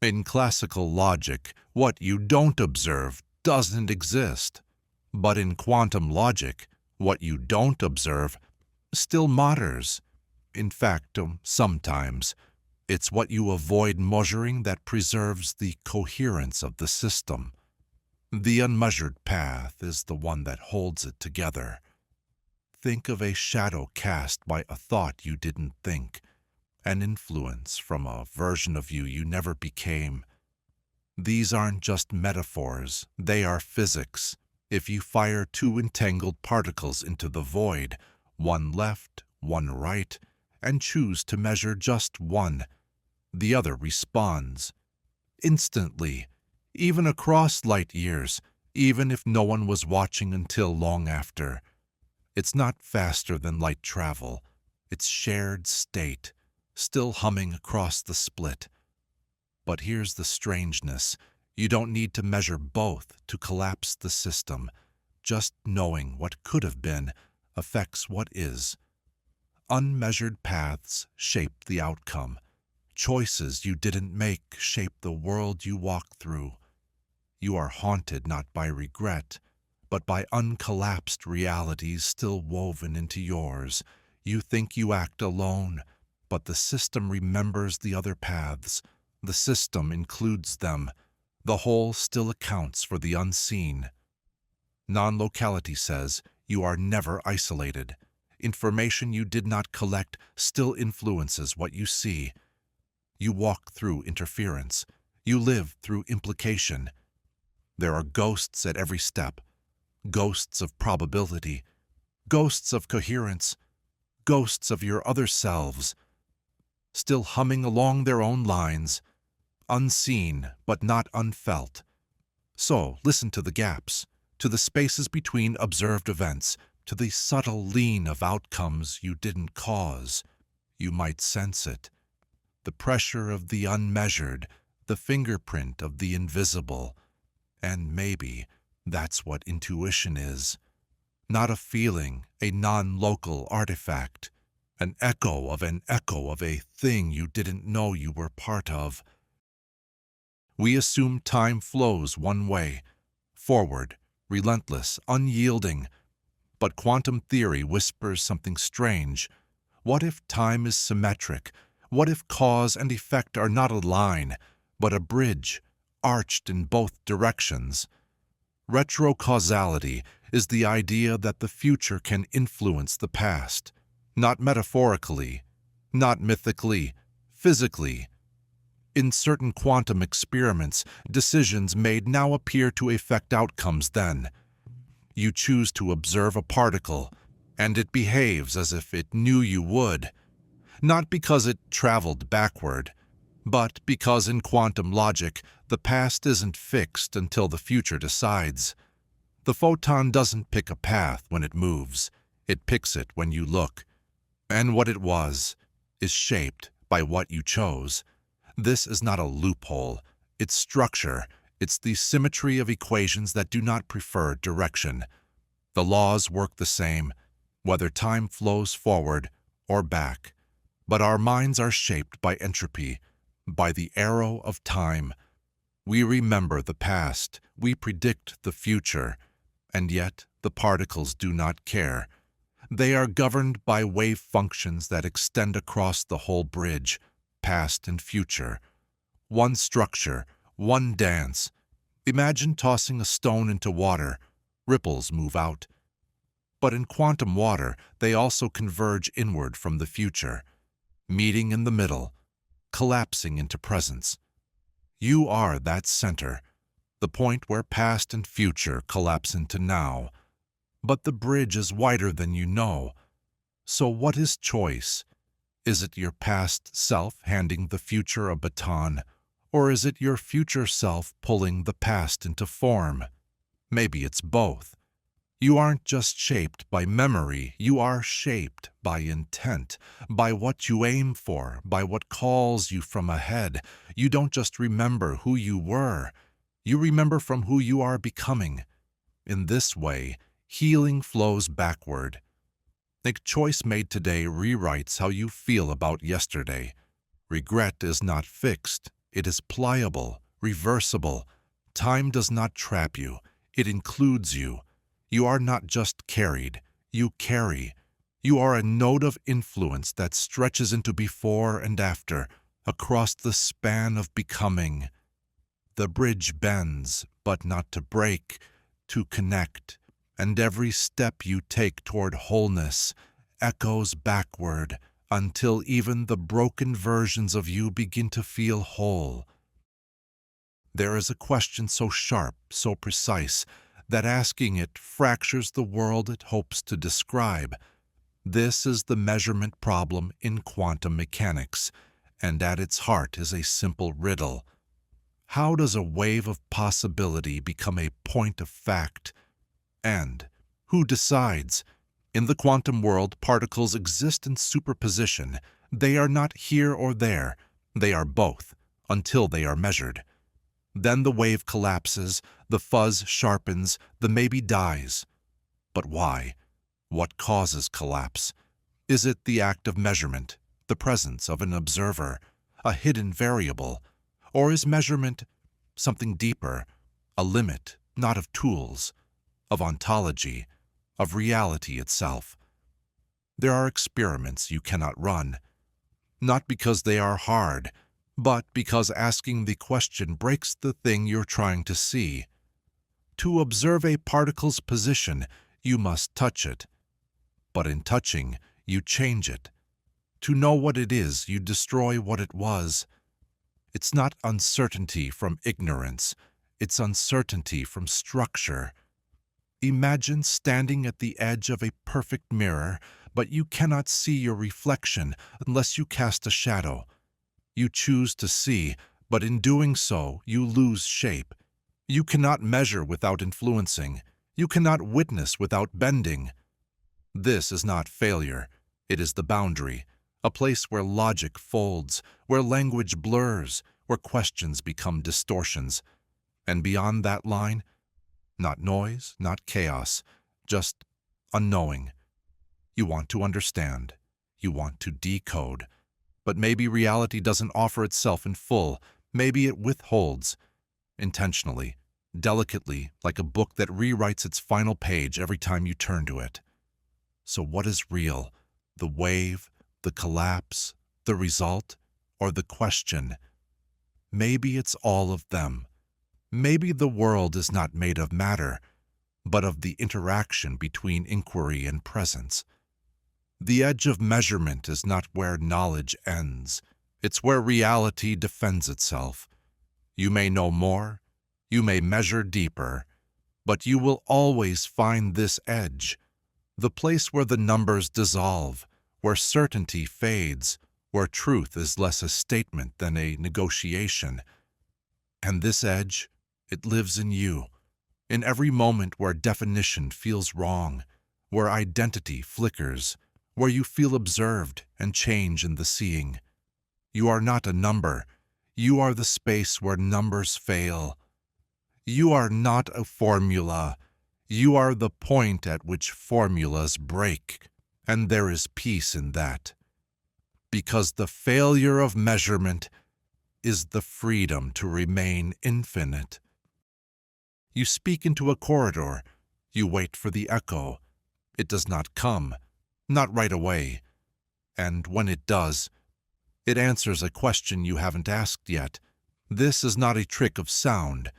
A: In classical logic, what you don't observe doesn't exist. But in quantum logic, what you don't observe still matters. In fact, sometimes, it's what you avoid measuring that preserves the coherence of the system. The unmeasured path is the one that holds it together. Think of a shadow cast by a thought you didn't think, an influence from a version of you you never became. These aren't just metaphors, they are physics. If you fire two entangled particles into the void, one left, one right, and choose to measure just one, the other responds. Instantly, even across light years, even if no one was watching until long after. It's not faster than light travel. It's shared state, still humming across the split. But here's the strangeness. You don't need to measure both to collapse the system. Just knowing what could have been affects what is. Unmeasured paths shape the outcome. Choices you didn't make shape the world you walk through. You are haunted not by regret, but by uncollapsed realities still woven into yours. You think you act alone, but the system remembers the other paths. The system includes them. The whole still accounts for the unseen. Non-locality says you are never isolated. Information you did not collect still influences what you see. You walk through interference. You live through implication. There are ghosts at every step. Ghosts of probability. Ghosts of coherence. Ghosts of your other selves. Still humming along their own lines. Unseen, but not unfelt. So listen to the gaps, to the spaces between observed events, to the subtle lean of outcomes you didn't cause. You might sense it. The pressure of the unmeasured, the fingerprint of the invisible. And maybe that's what intuition is. Not a feeling, a non-local artifact, an echo of a thing you didn't know you were part of. We assume time flows one way, forward, relentless, unyielding. But quantum theory whispers something strange. What if time is symmetric? What if cause and effect are not a line, but a bridge, arched in both directions? Retrocausality is the idea that the future can influence the past, not metaphorically, not mythically, physically. In certain quantum experiments, decisions made now appear to affect outcomes then. You choose to observe a particle, and it behaves as if it knew you would. Not because it traveled backward, but because in quantum logic, the past isn't fixed until the future decides. The photon doesn't pick a path when it moves. It picks it when you look. And what it was is shaped by what you chose. This is not a loophole. It's structure. It's the symmetry of equations that do not prefer direction. The laws work the same, whether time flows forward or back. But our minds are shaped by entropy, by the arrow of time. We remember the past, we predict the future, and yet the particles do not care. They are governed by wave functions that extend across the whole bridge, past and future. One structure, one dance. Imagine tossing a stone into water. Ripples move out. But in quantum water, they also converge inward from the future, meeting in the middle, collapsing into presence. You are that center, the point where past and future collapse into now. But the bridge is wider than you know. So what is choice? Is it your past self handing the future a baton, or is it your future self pulling the past into form? Maybe it's both. You aren't just shaped by memory, you are shaped by intent, by what you aim for, by what calls you from ahead. You don't just remember who you were, you remember from who you are becoming. In this way, healing flows backward. A choice made today rewrites how you feel about yesterday. Regret is not fixed, it is pliable, reversible. Time does not trap you, it includes you. You are not just carried, you carry. You are a node of influence that stretches into before and after, across the span of becoming. The bridge bends, but not to break, to connect, and every step you take toward wholeness echoes backward until even the broken versions of you begin to feel whole. There is a question so sharp, so precise, that asking it fractures the world it hopes to describe. This is the measurement problem in quantum mechanics, and at its heart is a simple riddle. How does a wave of possibility become a point of fact? And who decides? In the quantum world, particles exist in superposition. They are not here or there. They are both, until they are measured. Then the wave collapses, the fuzz sharpens, the maybe dies. But why? What causes collapse? Is it the act of measurement, the presence of an observer, a hidden variable? Or is measurement something deeper, a limit, not of tools, of ontology, of reality itself? There are experiments you cannot run, not because they are hard, but because asking the question breaks the thing you're trying to see. To observe a particle's position, you must touch it. But in touching, you change it. To know what it is, you destroy what it was. It's not uncertainty from ignorance, it's uncertainty from structure. Imagine standing at the edge of a perfect mirror, but you cannot see your reflection unless you cast a shadow. You choose to see, but in doing so, you lose shape. You cannot measure without influencing. You cannot witness without bending. This is not failure. It is the boundary, a place where logic folds, where language blurs, where questions become distortions. And beyond that line, not noise, not chaos, just unknowing. You want to understand. You want to decode. But maybe reality doesn't offer itself in full. Maybe it withholds, intentionally, delicately, like a book that rewrites its final page every time you turn to it. So what is real? The wave, the collapse, the result, or the question? Maybe it's all of them. Maybe the world is not made of matter, but of the interaction between inquiry and presence. The edge of measurement is not where knowledge ends. It's where reality defends itself. You may know more, you may measure deeper, but you will always find this edge, the place where the numbers dissolve, where certainty fades, where truth is less a statement than a negotiation. And this edge, it lives in you, in every moment where definition feels wrong, where identity flickers, where you feel observed and change in the seeing. You are not a number. You are the space where numbers fail. You are not a formula. You are the point at which formulas break, and there is peace in that. Because the failure of measurement is the freedom to remain infinite. You speak into a corridor. You wait for the echo. It does not come, not right away. And when it does, it answers a question you haven't asked yet. This is not a trick of sound.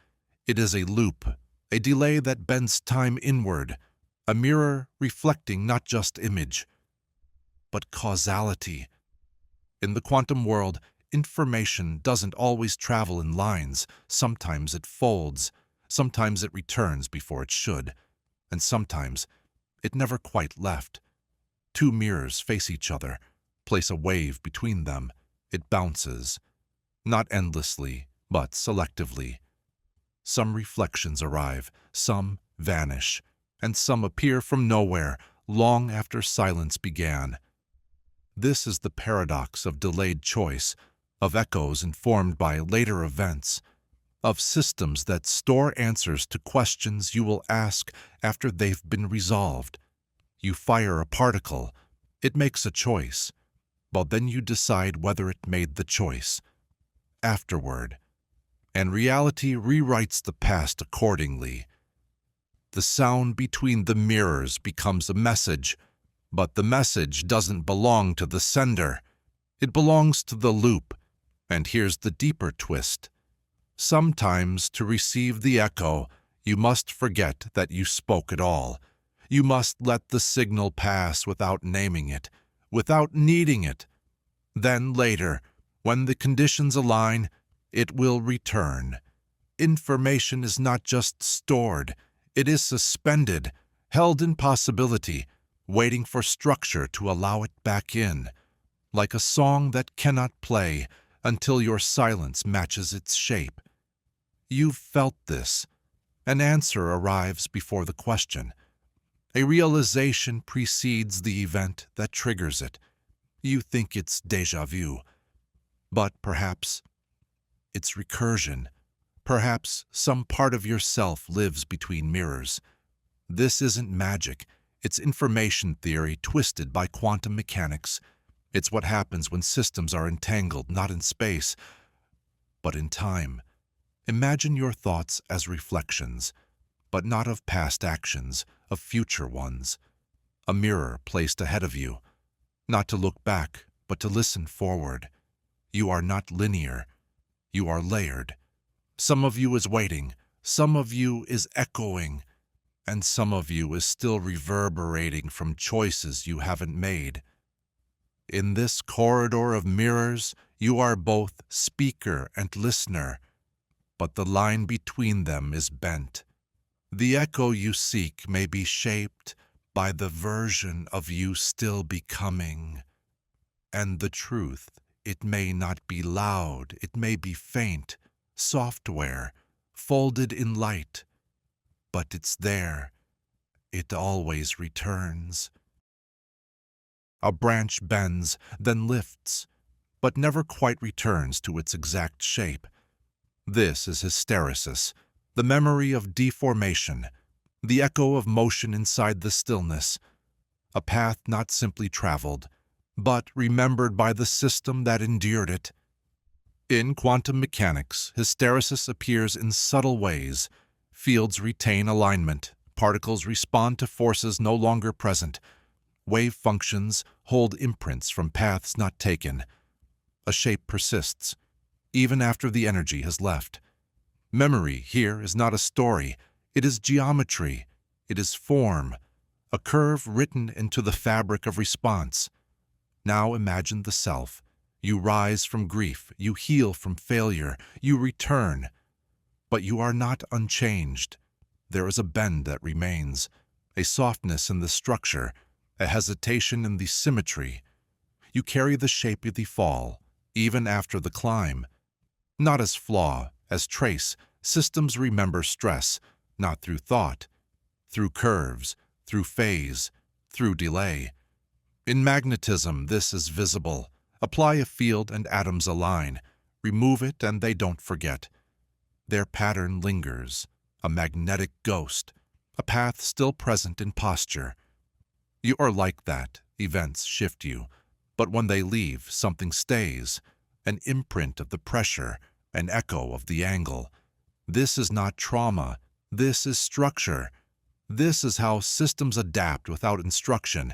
A: It is a loop, a delay that bends time inward, a mirror reflecting not just image, but causality. In the quantum world, information doesn't always travel in lines. Sometimes it folds, sometimes it returns before it should, and sometimes it never quite left. Two mirrors face each other. Place a wave between them. It bounces, not endlessly, but selectively. Some reflections arrive, some vanish, and some appear from nowhere long after silence began. This is the paradox of delayed choice, of echoes informed by later events, of systems that store answers to questions you will ask after they've been resolved. You fire a particle, it makes a choice, but then you decide whether it made the choice afterward, and reality rewrites the past accordingly. The sound between the mirrors becomes a message, but the message doesn't belong to the sender. It belongs to the loop, and here's the deeper twist. Sometimes, to receive the echo, you must forget that you spoke at all. You must let the signal pass without naming it, without needing it. Then later, when the conditions align, it will return. Information is not just stored, it is suspended, held in possibility, waiting for structure to allow it back in, like a song that cannot play until your silence matches its shape. You've felt this. An answer arrives before the question. A realization precedes the event that triggers it. You think it's déjà vu, but perhaps it's recursion. Perhaps some part of yourself lives between mirrors. This isn't magic. It's information theory twisted by quantum mechanics. It's what happens when systems are entangled not in space, but in time. Imagine your thoughts as reflections, but not of past actions, of future ones. A mirror placed ahead of you, not to look back, but to listen forward. You are not linear. You are layered. Some of you is waiting, some of you is echoing, and some of you is still reverberating from choices you haven't made. In this corridor of mirrors, you are both speaker and listener, but the line between them is bent. The echo you seek may be shaped by the version of you still becoming. And the truth, it may not be loud, it may be faint, software, folded in light, but it's there. It always returns. A branch bends, then lifts, but never quite returns to its exact shape. This is hysteresis, the memory of deformation, the echo of motion inside the stillness, a path not simply traveled, but remembered by the system that endured it. In quantum mechanics, hysteresis appears in subtle ways. Fields retain alignment, particles respond to forces no longer present, wave functions hold imprints from paths not taken. A shape persists, even after the energy has left. Memory here is not a story, it is geometry, it is form, a curve written into the fabric of response. Now imagine the self, You rise from grief, you heal from failure, you return. But you are not unchanged. There is a bend that remains, a softness in the structure, a hesitation in the symmetry. You carry the shape of the fall, even after the climb. Not as flaw, as trace, systems remember stress, not through thought, through curves, through phase, through delay. In magnetism, this is visible. Apply a field and atoms align. Remove it and they don't forget. Their pattern lingers, a magnetic ghost, a path still present in posture. You are like that. Events shift you. But when they leave, something stays, an imprint of the pressure, an echo of the angle. This is not trauma. This is structure. This is how systems adapt without instruction,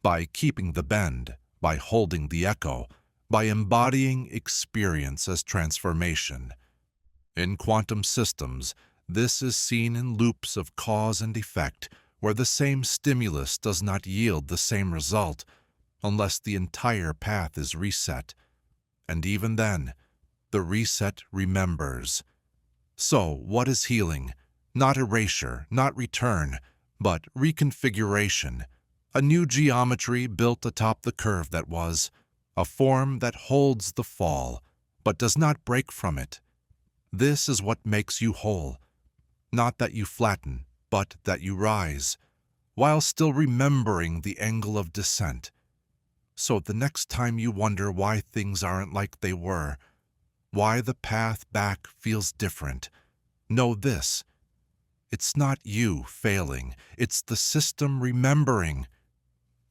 A: by keeping the bend, by holding the echo, by embodying experience as transformation. In quantum systems, this is seen in loops of cause and effect, where the same stimulus does not yield the same result, unless the entire path is reset. And even then, the reset remembers. So, what is healing? Not erasure, not return, but reconfiguration. A new geometry built atop the curve that was, a form that holds the fall, but does not break from it. This is what makes you whole. Not that you flatten, but that you rise, while still remembering the angle of descent. So the next time you wonder why things aren't like they were, why the path back feels different, know this: it's not you failing, it's the system remembering.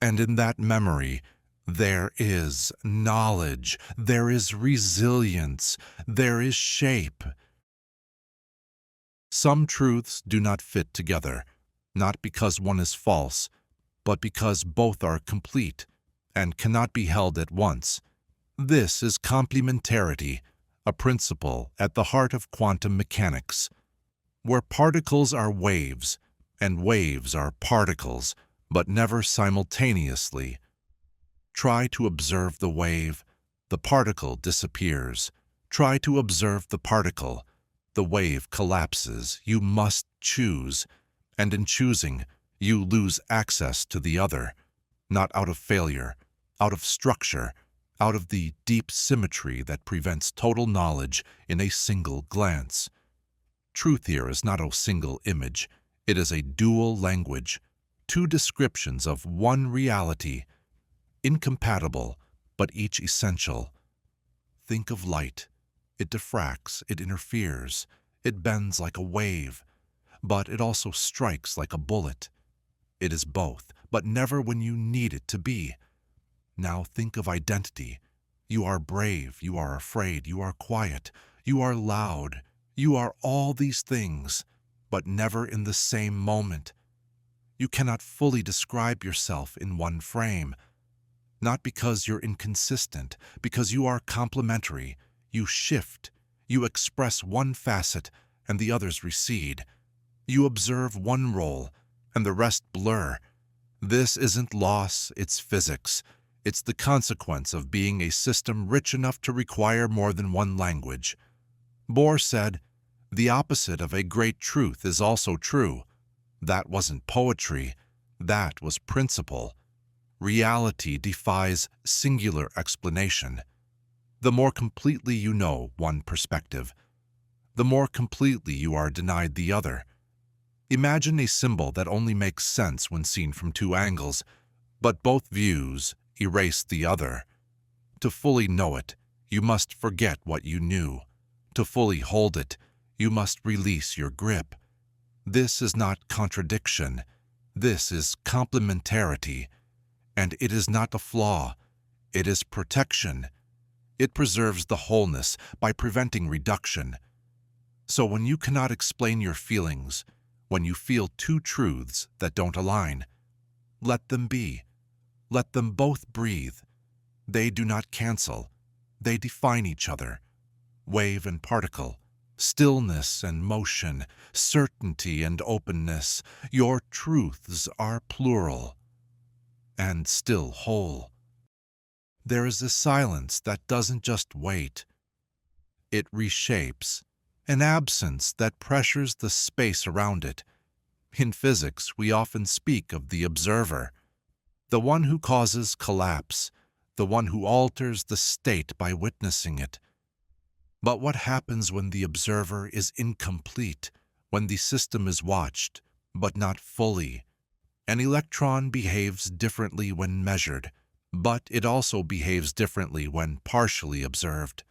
A: And in that memory, there is knowledge, there is resilience, there is shape. Some truths do not fit together, not because one is false, but because both are complete and cannot be held at once. This is complementarity, a principle at the heart of quantum mechanics, where particles are waves and waves are particles, but never simultaneously. Try to observe the wave, the particle disappears. Try to observe the particle, the wave collapses. You must choose, and in choosing, you lose access to the other, not out of failure, out of structure, out of the deep symmetry that prevents total knowledge in a single glance. Truth here is not a single image, it is a dual language, two descriptions of one reality, incompatible, but each essential. Think of light. It diffracts, it interferes, it bends like a wave, but it also strikes like a bullet. It is both, but never when you need it to be. Now think of identity. You are brave, you are afraid, you are quiet, you are loud, you are all these things, but never in the same moment. You cannot fully describe yourself in one frame. Not because you're inconsistent, because you are complementary. You shift, you express one facet, and the others recede. You observe one role, and the rest blur. This isn't loss, it's physics. It's the consequence of being a system rich enough to require more than one language. Bohr said, "The opposite of a great truth is also true." That wasn't poetry, that was principle. Reality defies singular explanation. The more completely you know one perspective, the more completely you are denied the other. Imagine a symbol that only makes sense when seen from two angles, but both views erase the other. To fully know it, you must forget what you knew. To fully hold it, you must release your grip. This is not contradiction. This is complementarity. And it is not a flaw. It is protection. It preserves the wholeness by preventing reduction. So when you cannot explain your feelings, when you feel two truths that don't align, let them be. Let them both breathe. They do not cancel. They define each other. Wave and particle, stillness and motion, certainty and openness. Your truths are plural and still whole. There is a silence that doesn't just wait. It reshapes, an absence that pressures the space around it. In physics, we often speak of the observer, the one who causes collapse, the one who alters the state by witnessing it. But what happens when the observer is incomplete, when the system is watched, but not fully? An electron behaves differently when measured, but it also behaves differently when partially observed.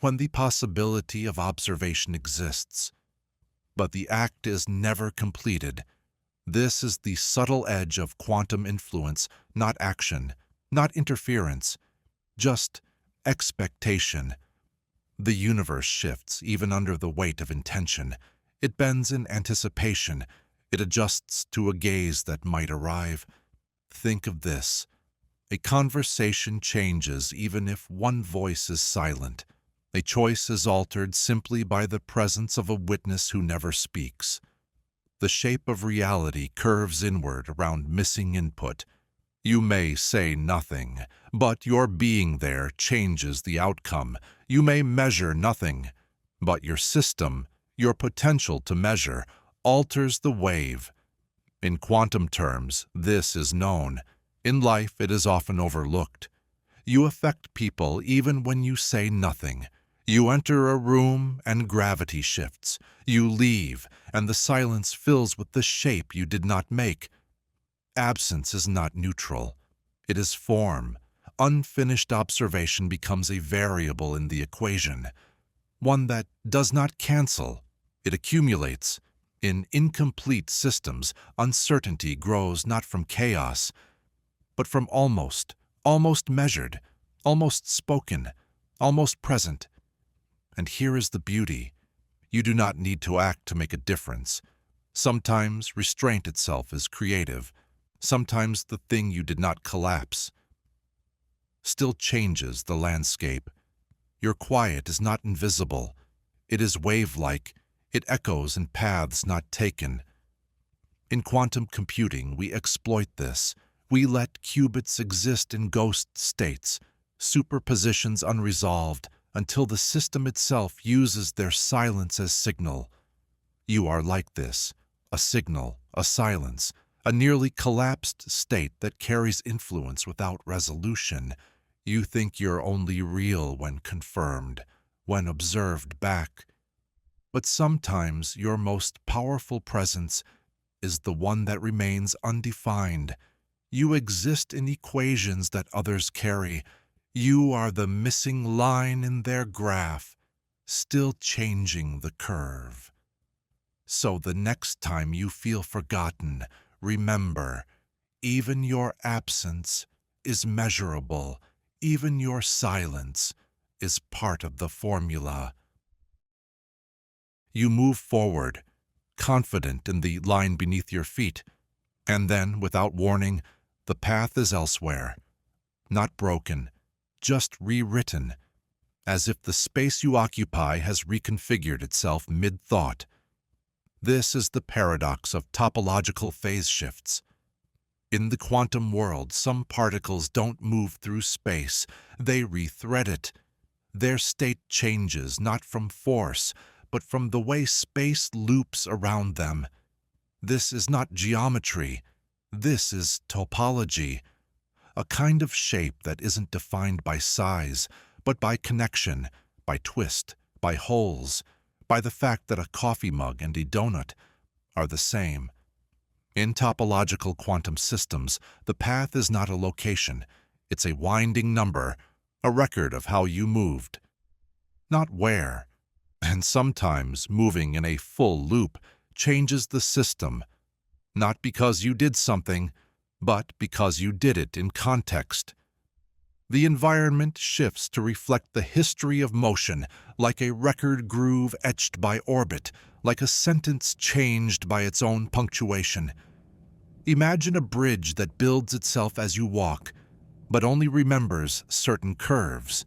A: When the possibility of observation exists, but the act is never completed. This is the subtle edge of quantum influence, not action, not interference, just expectation. The universe shifts even under the weight of intention. It bends in anticipation. It adjusts to a gaze that might arrive. Think of this. A conversation changes even if one voice is silent. A choice is altered simply by the presence of a witness who never speaks. The shape of reality curves inward around missing input. You may say nothing, but your being there changes the outcome. You may measure nothing, but your system, your potential to measure, alters the wave. In quantum terms, this is known. In life, it is often overlooked. You affect people even when you say nothing. You enter a room and gravity shifts. You leave, and the silence fills with the shape you did not make. Absence is not neutral. It is form. Unfinished observation becomes a variable in the equation, one that does not cancel. It accumulates. In incomplete systems, uncertainty grows not from chaos, but from almost measured, almost spoken, almost present. And here is the beauty. You do not need to act to make a difference. Sometimes restraint itself is creative. Sometimes the thing you did not collapse still changes the landscape. Your quiet is not invisible. It is wave-like. It echoes in paths not taken. In quantum computing, we exploit this. We let qubits exist in ghost states, superpositions unresolved, until the system itself uses their silence as signal. You are like this, a signal, a silence, a nearly collapsed state that carries influence without resolution. You think you're only real when confirmed, when observed back. But sometimes your most powerful presence is the one that remains undefined. You exist in equations that others carry. You are the missing line in their graph, still changing the curve. So the next time you feel forgotten, remember, even your absence is measurable. Even your silence is part of the formula. You move forward, confident in the line beneath your feet, and then, without warning, the path is elsewhere. Not broken, just rewritten, as if the space you occupy has reconfigured itself mid-thought. This is the paradox of topological phase shifts. In the quantum world, some particles don't move through space, they rethread it. Their state changes not from force, but from the way space loops around them. This is not geometry. This is topology, a kind of shape that isn't defined by size, but by connection, by twist, by holes, by the fact that a coffee mug and a donut are the same. In topological quantum systems, the path is not a location. It's a winding number, a record of how you moved, not where. And sometimes moving in a full loop changes the system, not because you did something, but because you did it in context. The environment shifts to reflect the history of motion, like a record groove etched by orbit, like a sentence changed by its own punctuation. Imagine a bridge that builds itself as you walk, but only remembers certain curves.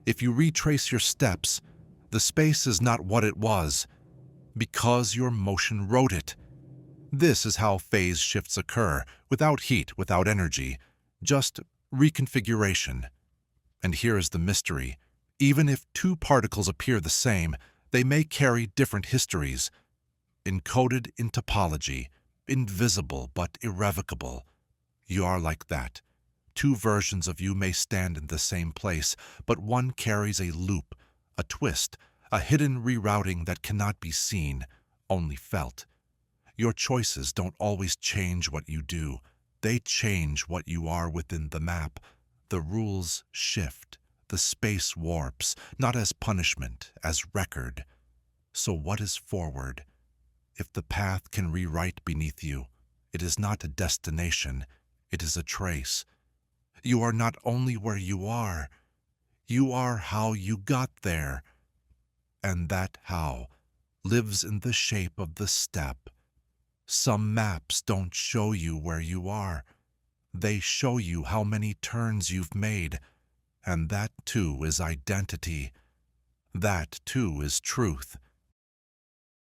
A: If you retrace your steps, the space is not what it was, because your motion wrote it. This is how phase shifts occur, without heat, without energy, just reconfiguration. And here is the mystery. Even if two particles appear the same, they may carry different histories. Encoded in topology, invisible but irrevocable. You are like that. Two versions of you may stand in the same place, but one carries a loop, a twist, a hidden rerouting that cannot be seen, only felt. Your choices don't always change what you do. They change what you are within the map. The rules shift. The space warps, not as punishment, as record. So what is forward? If the path can rewrite beneath you, it is not a destination, it is a trace. You are not only where you are how you got there. And that how lives in the shape of the step. Some maps don't show you where you are. They show you how many turns you've made. And that too is identity. That too is truth.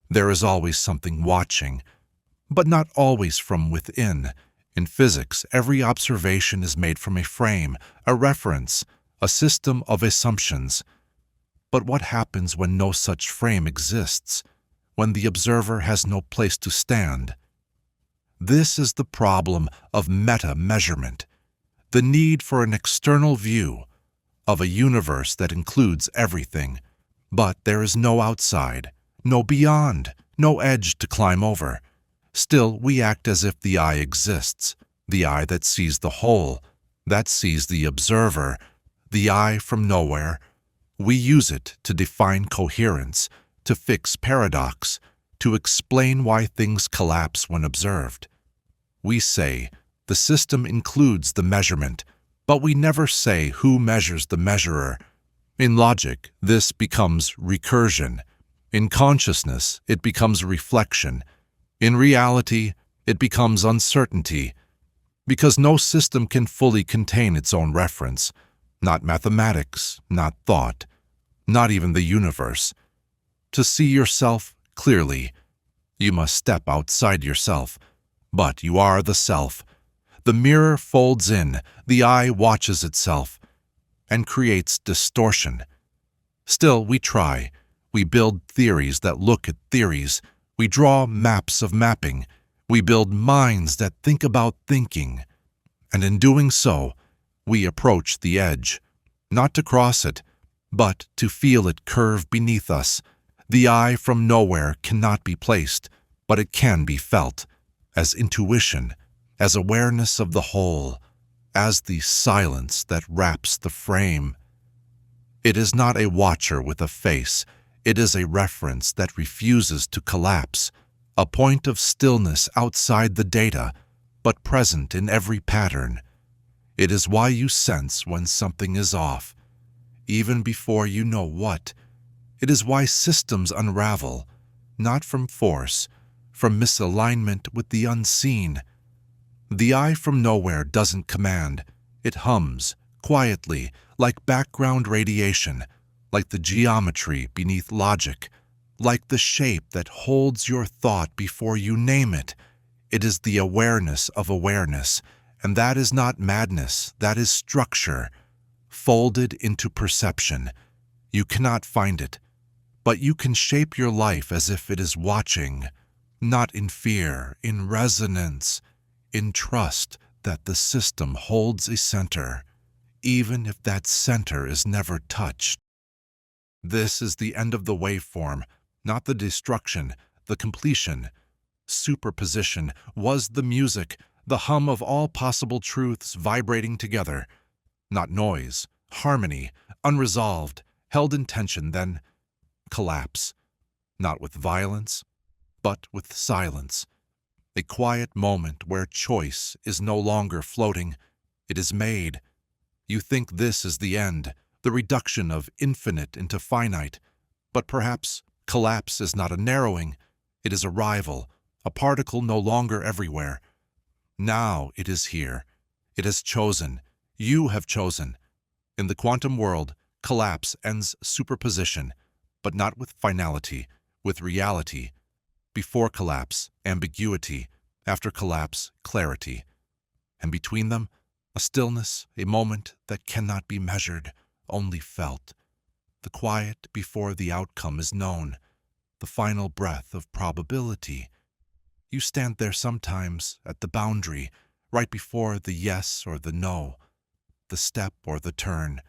A: There is always something watching, but not always from within. In physics, every observation is made from a frame, a reference, a system of assumptions. But what happens when no such frame exists, when the observer has no place to stand? This is the problem of meta-measurement, the need for an external view of a universe that includes everything. But there is no outside, no beyond, no edge to climb over. Still, we act as if the eye exists, the eye that sees the whole, that sees the observer, the eye from nowhere. We use it to define coherence, to fix paradox, to explain why things collapse when observed. We say, the system includes the measurement, but we never say who measures the measurer. In logic, this becomes recursion. In consciousness, it becomes reflection. In reality, it becomes uncertainty. Because no system can fully contain its own reference. Not mathematics, not thought, not even the universe. To see yourself clearly, you must step outside yourself. But you are the self. The mirror folds in, the eye watches itself, and creates distortion. Still, we try. We build theories that look at theories. We draw maps of mapping. We build minds that think about thinking. And in doing so, we approach the edge, not to cross it, but to feel it curve beneath us. The eye from nowhere cannot be placed, but it can be felt, as intuition, as awareness of the whole, as the silence that wraps the frame. It is not a watcher with a face. It is a reference that refuses to collapse, a point of stillness outside the data, but present in every pattern. It is why you sense when something is off, even before you know what. It is why systems unravel, not from force, from misalignment with the unseen. The eye from nowhere doesn't command. It hums, quietly, like background radiation, like the geometry beneath logic, like the shape that holds your thought before you name it. It is the awareness of awareness, and that is not madness, that is structure, folded into perception. You cannot find it, but you can shape your life as if it is watching, not in fear, in resonance, in trust that the system holds a center, even if that center is never touched. This is the end of the waveform, not the destruction, the completion. Superposition was the music, the hum of all possible truths vibrating together. Not noise, harmony, unresolved, held in tension, then collapse. Not with violence, but with silence. A quiet moment where choice is no longer floating. It is made. You think this is the end, the reduction of infinite into finite. But perhaps collapse is not a narrowing. It is arrival, a particle no longer everywhere. Now it is here. It has chosen. You have chosen. In the quantum world, collapse ends superposition, but not with finality, with reality. Before collapse, ambiguity. After collapse, clarity. And between them, A stillness, a moment that cannot be measured, only felt. The quiet before the outcome is known, the final breath of probability. You stand there sometimes at the boundary, right before the yes or the no, the step or the turn,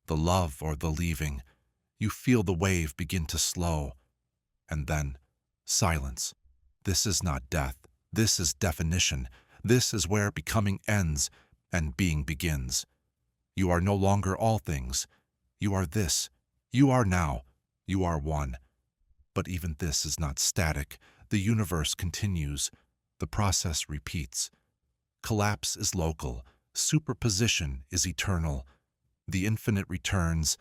A: the love or the leaving. You feel the wave begin to slow, and then silence. This is not death. This is definition. This is where becoming ends and being begins. You are no longer all things. You are this. You are now. You are one. But even this is not static. The universe continues. The process repeats. Collapse is local. Superposition is eternal. The infinite returns.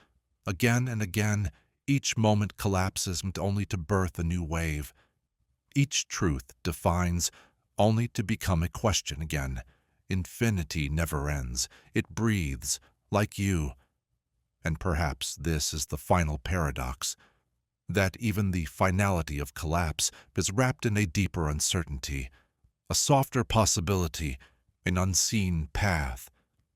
A: Again and again, each moment collapses only to birth a new wave. Each truth defines, only to become a question again. Infinity never ends. It breathes, like you. And perhaps this is the final paradox, that even the finality of collapse is wrapped in a deeper uncertainty, a softer possibility, an unseen path.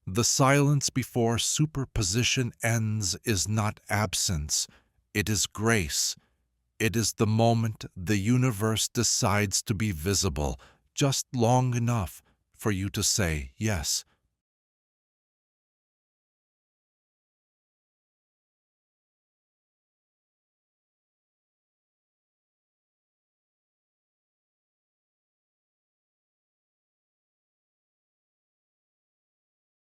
A: The silence before superposition ends is not absence, it is grace. It is the moment the universe decides to be visible, just long enough for you to say yes,